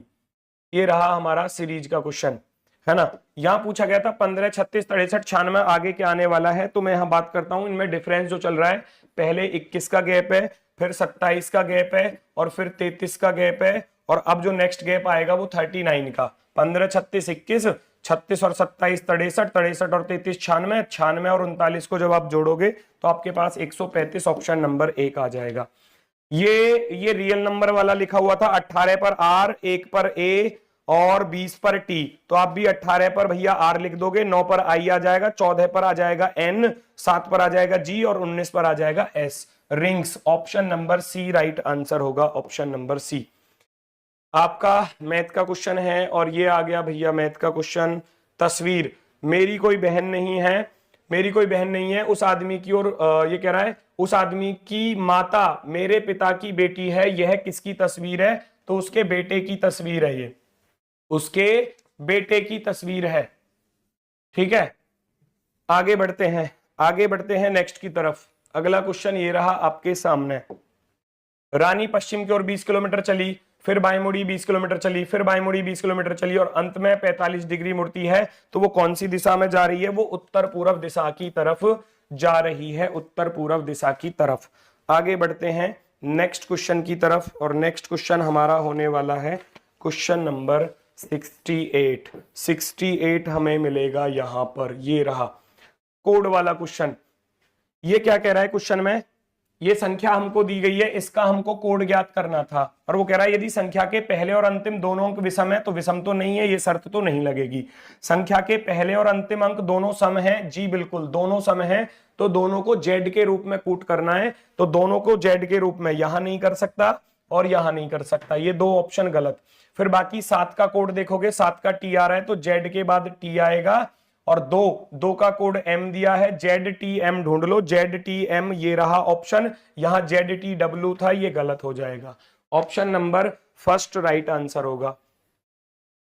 ये रहा हमारा सीरीज का क्वेश्चन, है ना। यहां पूछा गया था 15 36 63 96 आगे क्या आने वाला है। तो मैं यहां बात करता हूं इनमें डिफरेंस जो चल रहा है। पहले 21 का गैप है, फिर 27 का गैप है और फिर 33 का गैप है। और अब जो नेक्स्ट गैप आएगा वो 39 का। 15 36 21, 36 और 27 63, 63 और 33 96, 96 और 39 को जब आप जोड़ोगे तो आपके पास 135 ऑप्शन नंबर 1 आ जाएगा। ये रियल नंबर वाला लिखा हुआ था। 18 पर आर, 1 पर ए और 20 पर टी। तो आप भी 18 पर भैया आर लिख दोगे, 9 पर आई आ जाएगा, 14 पर आ जाएगा एन, 7 पर आ जाएगा जी और 19 पर आ जाएगा S. Rings. Option number C right answer होगा। Option number C. आपका मैथ का क्वेश्चन है और ये आ गया भैया मैथ का क्वेश्चन। तस्वीर। मेरी कोई बहन नहीं है, मेरी कोई बहन नहीं है उस आदमी की, और ये कह रहा है उस आदमी की माता मेरे पिता की बेटी है। यह किसकी तस्वीर है? तो उसके बेटे की तस्वीर है। ये उसके बेटे की तस्वीर है। ठीक है। आगे बढ़ते हैं नेक्स्ट की तरफ। अगला क्वेश्चन ये रहा आपके सामने। रानी पश्चिम की ओर 20 किलोमीटर चली, फिर बाएं मुड़ी 20 किलोमीटर चली, फिर बाएं मुड़ी 20 किलोमीटर चली और अंत में 45 डिग्री मुड़ती है, तो वो कौन सी दिशा में जा रही है? वो उत्तर पूर्व दिशा की तरफ जा रही है, उत्तर पूर्व दिशा की तरफ। आगे बढ़ते हैं नेक्स्ट क्वेश्चन की तरफ, और नेक्स्ट क्वेश्चन हमारा होने वाला है क्वेश्चन नंबर 68। 68 हमें मिलेगा यहां पर, ये रहा कोड वाला क्वेश्चन। ये क्या कह रहा है क्वेश्चन में? ये संख्या हमको दी गई है, इसका हमको कोड ज्ञात करना था, और वो कह रहा है यदि संख्या के पहले और अंतिम दोनों अंक विषम है तो विषम तो नहीं है, ये शर्त तो नहीं लगेगी। संख्या के पहले और अंतिम अंक दोनों सम हैं, जी बिल्कुल दोनों सम हैं, तो दोनों को जेड के रूप में कूट करना है, तो दोनों को जेड के रूप में यहां नहीं कर सकता और यहां नहीं कर सकता, ये दो ऑप्शन गलत। फिर बाकी 7 का कोड देखोगे, 7 का टी आ रहा है तो जेड के बाद टी आएगा, और दो का कोड एम दिया है, जेड टी एम ढूंढ लो, जेड टी एम ये रहा ऑप्शन, यहां जेड टी डब्ल्यू था, ये गलत हो जाएगा। Option number first right answer होगा।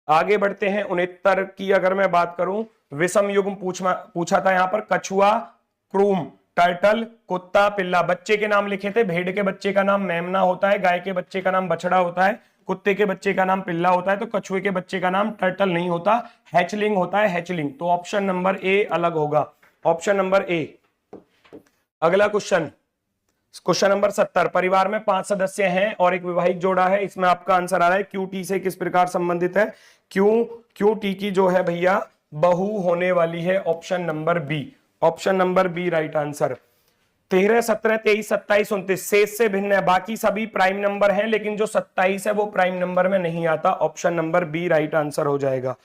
आगे बढ़ते हैं 69 की अगर मैं बात करूं, विषम युग्म पूछा था यहां पर, कछुआ, क्रूम, टर्टल, कुत्ता, पिल्ला। बच्चे के नाम लिखे थे, भेड़ के बच्चे का नाम मेमना होता है, गाय के बच्चे का नाम बछड़ा होता है, कुत्ते के बच्चे का नाम पिल्ला होता है, तो कछुए के बच्चे का नाम टर्टल नहीं होता, हैचलिंग होता है, हैचलिंग। तो ऑप्शन नंबर ए अलग होगा, ऑप्शन नंबर ए। अगला क्वेश्चन, क्वेश्चन नंबर 70। परिवार में 5 सदस्य हैं और एक विवाहित जोड़ा है, इसमें आपका आंसर आ रहा है क्यू टी से किस प्रकार संबंधित है? क्यू टी की जो है भैया बहू होने वाली है, option number B, option number B right answer. 13, 17, 23, 27, 29 शेष से भिन्न है, बाकी सभी प्राइम नंबर हैं, लेकिन जो 27 है वो प्राइम नंबर में नहीं आता, option number B right answer हो जाएगा।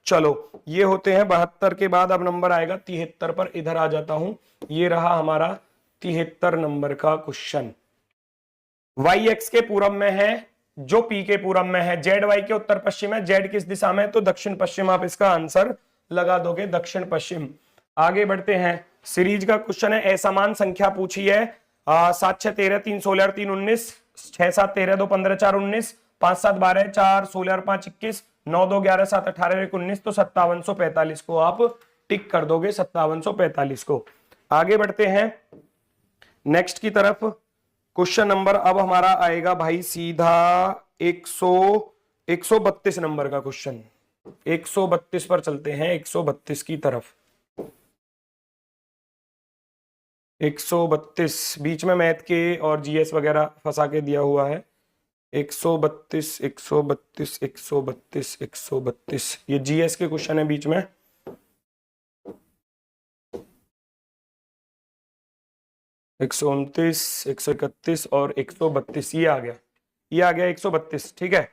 चलो ये होते हैं 72 के बाद अब नंबर आएगा 73 पर, इधर आ जाता हूं, ये रहा हमारा 73 नंबर का क्वेश्चन। वाई एक्स के पूरब में है, जो पी के पूरब में है, जेड वाई के उत्तर पश्चिम है, जेड किस दिशा में है? तो दक्षिण पश्चिम, आप इसका आंसर लगा दोगे दक्षिण पश्चिम। आगे बढ़ते हैं, सीरीज का क्वेश्चन है, असमान संख्या पूछी है, 7, 6, 13, 3, 16, 3, 19, 6, 7, 13, 2, 15, 4, 19, 5, 7, 12, 4, 16, 5, 21, 9, 2, 11, 7, 18, 1, 19, तो 5745 को आप टिक कर दोगे, 5745 को। आगे बढ़ते हैं नेक्स्ट की तरफ, क्वेश्चन नंबर अब हमारा आएगा भाई सीधा 132 नंबर का क्वेश्चन, 132 पर चलते हैं, 132 की तरफ। 132 बीच में मैथ के और जीएस वगैरह फंसा के दिया हुआ है। 132 132 132 132 ये जीएस के क्वेश्चन है बीच में। एक 129 131 और 132 ये आ गया 132। ठीक है,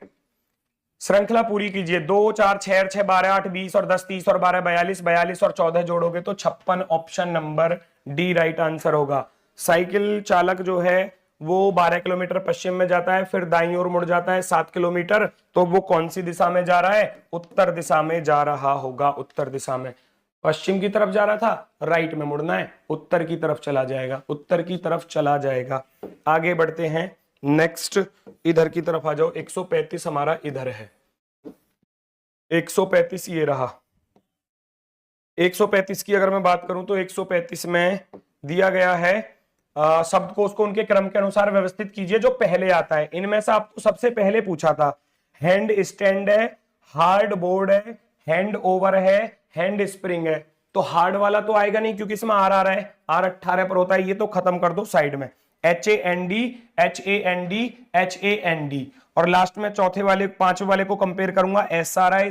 श्रृंखला पूरी कीजिए। 2 4 6 6 12 8 20 और 10 30 और 12 42 42 और 14 जोड़ोगे तो 56, option number D right answer होगा। साइकिल चालक जो है वो 12 किलोमीटर पश्चिम में जाता है, फिर दाईं ओर मुड़ जाता है 7 किलोमीटर, तो वो कौन सी दिशा में जा रहा है? उत्तर दिशा में जा रहा होगा, उत्तर दिशा में। पश्चिम की तरफ जा रहा था, राइट में मुड़ना है, उत्तर की तरफ चला जाएगा, उत्तर की तरफ चला जाएगा। आगे बढ़ते हैं नेक्स्ट, इधर की तरफ आ जाओ। 135 हमारा इधर है, 135 ये रहा। 135 की अगर मैं बात करूं तो 135 में दिया गया है शब्दकोश को उनके क्रम के अनुसार व्यवस्थित कीजिए जो पहले आता है। इनमें से आपको सबसे पहले पूछा था हैंड स्टैंड है, हार्ड बोर्ड है, हैंड ओवर है, हैंड स्प्रिंग है। तो हार्ड वाला तो आएगा नहीं क्योंकि इसमें आर आ रहा है, आर 18 पर होता है, ये तो खत्म कर दो साइड में। HAND HAND HAND और लास्ट में चौथे वाले 5वें वाले को कंपेयर करूंगा, S आ रहा है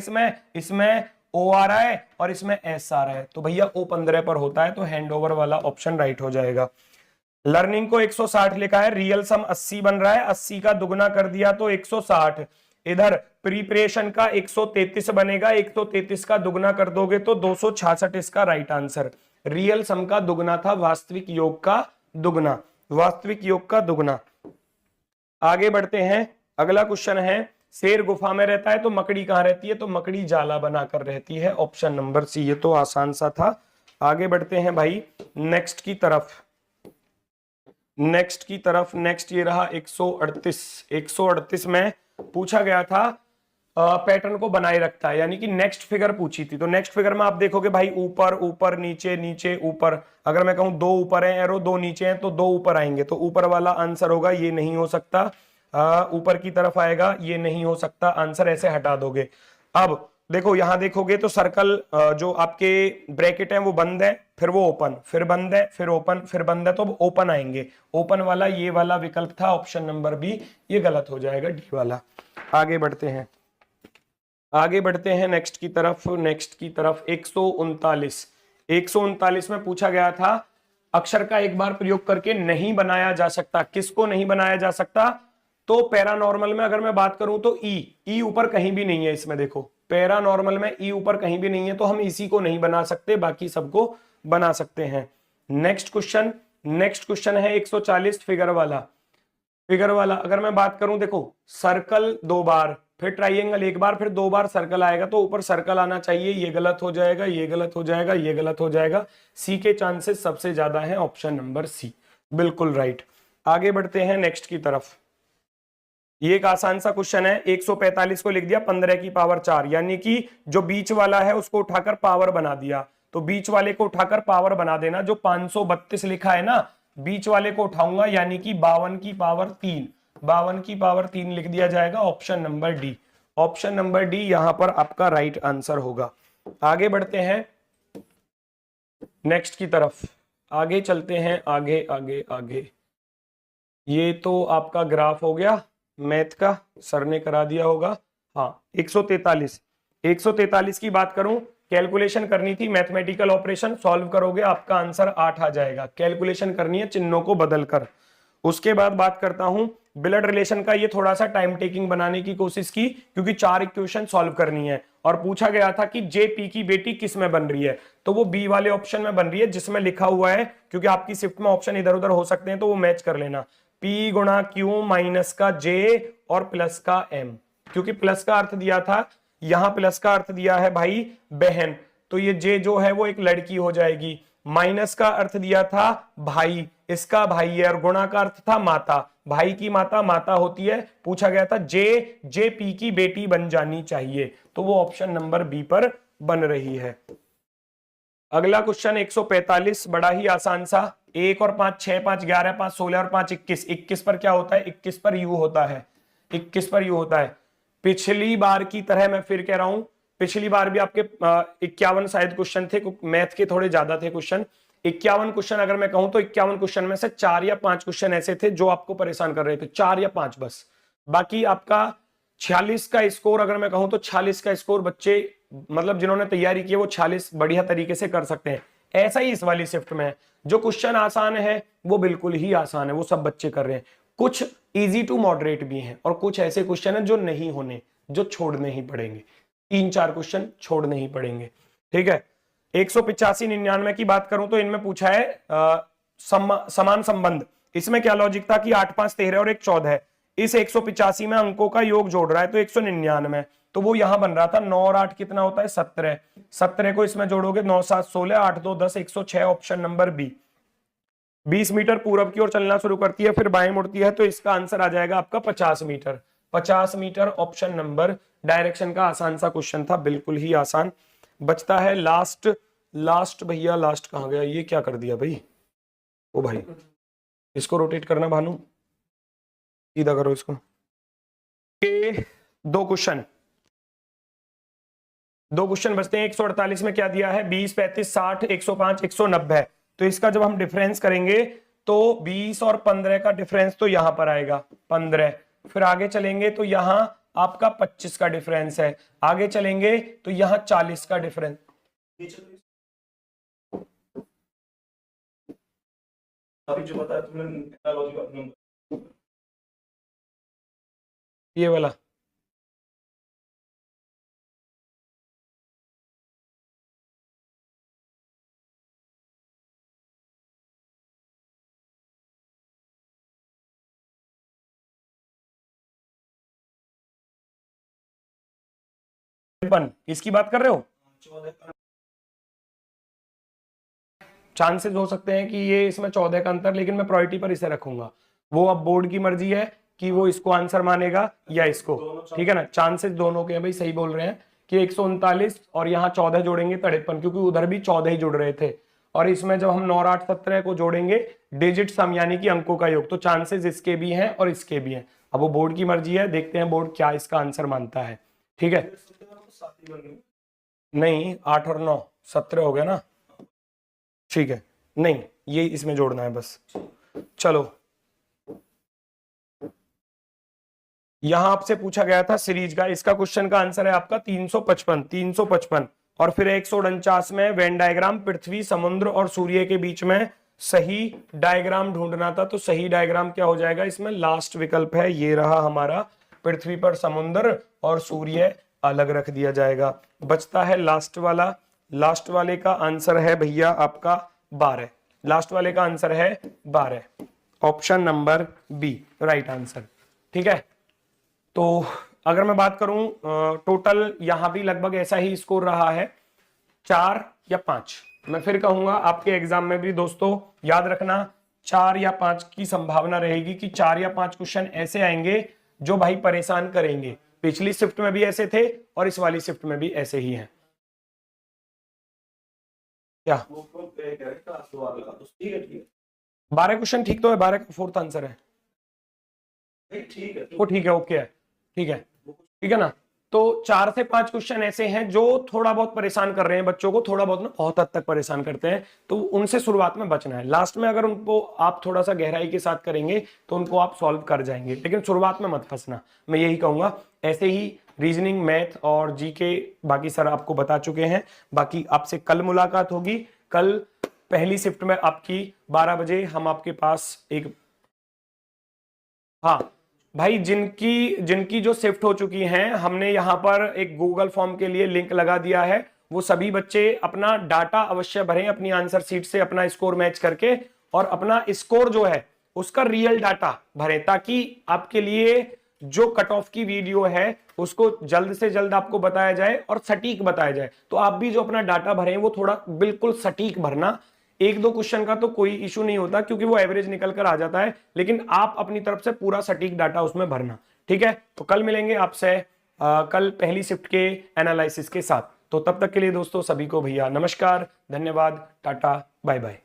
इसमें O आ रहा है और इसमें S आ रहा है, तो भैया O 15 पर होता है, तो हैंड ओवर वाला ऑप्शन राइट हो जाएगा। लर्निंग को 160 लिखा है, रियल सम 80 बन रहा है, 80 का दुगना कर दिया तो 160। इधर प्रिपरेशन का 133 बनेगा, 133 का दुगना कर दोगे तो 266 इसका राइट आंसर। रियल सम का दुगना था, वास्तविक योग का दुगना, वास्तविक योग का दुगना। आगे बढ़ते हैं, अगला क्वेश्चन है शेर गुफा में रहता है तो मकड़ी कहां रहती है? तो मकड़ी जाला बनाकर रहती है, ऑप्शन नंबर सी। ये तो आसान सा था। आगे बढ़ते हैं भाई नेक्स्ट की तरफ, नेक्स्ट ये रहा 138। 138 में पूछा गया था पैटर्न को बनाए रखता है, यानी कि नेक्स्ट फिगर पूछी थी तो नेक्स्ट फिगर में आप देखोगे भाई ऊपर ऊपर नीचे नीचे ऊपर, अगर मैं कहूं 2 ऊपर है एरो 2 नीचे हैं तो 2 ऊपर आएंगे, तो ऊपर वाला आंसर होगा, ये नहीं हो सकता, ऊपर की तरफ आएगा, ये नहीं हो सकता, आंसर ऐसे हटा दोगे। अब देखो यहां देखोगे तो सर्कल जो आपके ब्रैकेट है वो बंद है, फिर वो ओपन, फिर बंद है, फिर ओपन, फिर बंद है, तो ओपन आएंगे, ओपन वाला ये वाला विकल्प था ऑप्शन नंबर बी, ये गलत हो जाएगा डी वाला। आगे बढ़ते हैं, आगे बढ़ते हैं नेक्स्ट की तरफ, नेक्स्ट की तरफ 139 में पूछा गया था अक्षर का एक बार प्रयोग करके नहीं बनाया जा सकता, किसको नहीं बनाया जा सकता? तो पैरानॉर्मल में अगर मैं बात करूं तो ई ऊपर कहीं भी नहीं है, इसमें देखो पैरानॉर्मल में ई ऊपर कहीं भी नहीं है, तो हम इसी को नहीं बना सकते, बाकी सबको बना सकते हैं। नेक्स्ट क्वेश्चन है 140 फिगर वाला अगर मैं बात करूं, देखो सर्कल 2 बार, फिर ट्राइंगल 1 बार, फिर 2 बार सर्कल आएगा, तो ऊपर सर्कल आना चाहिए, ये गलत हो जाएगा, ये गलत हो जाएगा, ये गलत हो जाएगा, सी के चांसेस सबसे ज्यादा है, ऑप्शन नंबर सी बिल्कुल राइट। आगे बढ़ते हैं नेक्स्ट की तरफ, ये एक आसान सा क्वेश्चन है, 145 को लिख दिया 15 की पावर 4, यानी कि जो बीच वाला है उसको उठाकर पावर बना दिया, तो बीच वाले को उठाकर पावर बना देना, जो 532 लिखा है ना, बीच वाले को उठाऊंगा, यानी कि 52 की पावर 3, 52 की पावर 3 लिख दिया जाएगा, option number D, option number D यहां पर आपका राइट आंसर होगा। आगे बढ़ते हैं नेक्स्ट की तरफ, आगे चलते हैं, आगे आगे आगे, ये तो आपका ग्राफ हो गया मैथ का, सर ने करा दिया होगा। हाँ 143 की बात करूं, कैलकुलेशन करनी थी, मैथमेटिकल ऑपरेशन सॉल्व करोगे आपका आंसर 8 आ जाएगा, कैलकुलेशन करनी है चिन्हों को बदलकर। उसके बाद बात करता हूं ब्लड रिलेशन का, ये थोड़ा सा टाइम टेकिंग बनाने की कोशिश की, क्योंकि 4 इक्वेशन सॉल्व करनी है, और पूछा गया था कि जेपी की बेटी किस में बन रही है, तो वो बी वाले ऑप्शन में बन रही है जिसमें लिखा हुआ है, क्योंकि आपकी शिफ्ट में ऑप्शन इधर उधर हो सकते हैं, तो वो मैच कर लेना, P गुणा Q माइनस का J और प्लस का M, क्योंकि प्लस का अर्थ दिया था, यहां प्लस का अर्थ दिया है भाई बहन, तो ये J जो है वो एक लड़की हो जाएगी, माइनस का अर्थ दिया था भाई, इसका भाई है, और गुणा का अर्थ था माता, भाई की माता माता होती है, पूछा गया था जे पी की बेटी बन जानी चाहिए, तो वो ऑप्शन नंबर बी पर बन रही है। अगला क्वेश्चन 145, बड़ा ही आसान सा, 1 और 5 6 5 11 5 16 और 5 21, 21 पर क्या होता है, 21 पर यू होता है, 21 पर यू होता है। पिछली बार की तरह मैं फिर कह रहा हूं, पिछली बार भी आपके 51 शायद क्वेश्चन थे, मैथ के थोड़े ज्यादा थे क्वेश्चन, 51 क्वेश्चन अगर मैं कहूं तो 51 क्वेश्चन में से 4 या 5 क्वेश्चन ऐसे थे जो आपको परेशान कर रहे थे, 4 या 5 बस, बाकी आपका 46 का स्कोर अगर मैं कहूं तो 46 का स्कोर बच्चे मतलब जिन्होंने तैयारी की है वो 46 बढ़िया तरीके से कर सकते हैं। ऐसा ही इस वाली शिफ्ट में है, जो क्वेश्चन आसान है वो बिल्कुल ही आसान है, वो सब बच्चे कर रहे हैं, कुछ इजी टू मॉडरेट भी हैं और कुछ ऐसे क्वेश्चन हैं जो नहीं होने, जो छोड़ने ही पड़ेंगे, 3-4 क्वेश्चन छोड़ने ही पड़ेंगे, ठीक है। 185-99 की बात करूं तो इनमें पूछा है समान संबंध, इसमें क्या लॉजिक था कि 8 5 13 और 1 14 है, इस 185 में अंकों का योग जोड़ रहा है तो 199, तो वो यहां बन रहा था 9 और 8 कितना होता है 17, 17 को इसमें जोड़ोगे 9 7 16 8 2 10 106, ऑप्शन नंबर बी। 20 मीटर पूरब की ओर चलना शुरू करती है फिर बाएं मुड़ती है, तो इसका आंसर आ जाएगा आपका 50 metre, 50 metre option number, direction का आसान सा क्वेश्चन था, बिल्कुल ही आसान। बचता है लास्ट भैया, लास्ट कहां गया, ये क्या कर दिया भाई, ओ भाई इसको रोटेट करना भानु, सीधा करो इसको। दो क्वेश्चन बचते हैं। 148 में क्या दिया है, 20 35 60 105 190, तो इसका जब हम डिफरेंस करेंगे तो 20 और 15 का डिफरेंस तो यहां पर आएगा 15, फिर आगे चलेंगे तो यहां आपका 25 का डिफरेंस है, आगे चलेंगे तो यहां 40 का डिफरेंस, अभी जो बताया तुमने ये वाला, इसकी बात कर रहे हो, चांसेस हो सकते हैं कि ये इसमें 14 का अंतर, लेकिन मैं प्रायोरिटी पर इसे रखूंगा, वो अब बोर्ड की मर्जी है, कि वो इसको आंसर मानेगा या इसको, ठीक है ना। चांसेस दोनों के हैं भाई, सही बोल रहे हैं कि 139 और यहाँ 14 जोड़ेंगे 53, क्योंकि उधर भी 14 ही जुड़ रहे थे, और इसमें जब हम 9 और 8 17 को जोड़ेंगे डिजिट सम यानी कि अंकों का योग, तो चांसेस इसके भी हैं और इसके भी हैं। अब वो बोर्ड की मर्जी है, देखते हैं बोर्ड क्या इसका आंसर मानता है, ठीक है। नहीं 8 और 9 17 हो गया ना, ठीक है, नहीं ये इसमें जोड़ना है बस। चलो, यहां आपसे पूछा गया था सीरीज का, इसका क्वेश्चन का आंसर है आपका 355 और फिर 149 में वेन डायग्राम पृथ्वी, समुद्र और सूर्य के बीच में सही डायग्राम ढूंढना था। तो सही डायग्राम क्या हो जाएगा इसमें, लास्ट विकल्प है, ये रहा हमारा, पृथ्वी पर समुद्र और सूर्य अलग रख दिया जाएगा। बचता है लास्ट वाला, लास्ट वाले का आंसर है भैया आपका 12, लास्ट वाले का आंसर है 12, option number B right answer, ठीक है। तो अगर मैं बात करूं टोटल यहां भी लगभग ऐसा ही स्कोर रहा है, 4 या 5। मैं फिर कहूंगा आपके एग्जाम में भी दोस्तों याद रखना 4 या 5 की संभावना रहेगी कि 4 या 5 क्वेश्चन ऐसे आएंगे जो भाई परेशान करेंगे। पिछली शिफ्ट में भी ऐसे थे और इस वाली शिफ्ट में भी ऐसे ही हैं। क्या 12 क्वेश्चन ठीक तो है, 12 का 4th आंसर है, ठीक है, वो ठीक है, ओके है, ठीक है, ठीक है ना। तो 4 से 5 क्वेश्चन ऐसे हैं जो थोड़ा बहुत परेशान कर रहे हैं बच्चों को, थोड़ा बहुत ना बहुत हद तक परेशान करते हैं, तो उनसे शुरुआत में बचना है। लास्ट में अगर उनको आप थोड़ा सा गहराई के साथ करेंगे तो उनको आप सॉल्व कर जाएंगे, लेकिन शुरुआत में मत फंसना, मैं यही कहूंगा। ऐसे ही रीजनिंग, मैथ और जीके बाकी सर आपको बता चुके हैं। बाकी आपसे कल मुलाकात होगी, कल पहली शिफ्ट में आपकी 12 बजे हम आपके पास एक, हाँ भाई जिनकी जो शिफ्ट हो चुकी हैं, हमने यहाँ पर एक गूगल फॉर्म के लिए लिंक लगा दिया है, वो सभी बच्चे अपना डाटा अवश्य भरें अपनी आंसर शीट से, अपना स्कोर मैच करके, और अपना स्कोर जो है उसका रियल डाटा भरें, ताकि आपके लिए जो कट ऑफ की वीडियो है उसको जल्द से जल्द आपको बताया जाए और सटीक बताया जाए। तो आप भी जो अपना डाटा भरें वो थोड़ा बिल्कुल सटीक भरना। 1-2 क्वेश्चन का तो कोई इशू नहीं होता क्योंकि वो एवरेज निकल कर आ जाता है, लेकिन आप अपनी तरफ से पूरा सटीक डाटा उसमें भरना, ठीक है। तो कल मिलेंगे आपसे कल पहली शिफ्ट के एनालिसिस के साथ। तो तब तक के लिए दोस्तों सभी को भैया नमस्कार, धन्यवाद, टाटा, बाय बाय।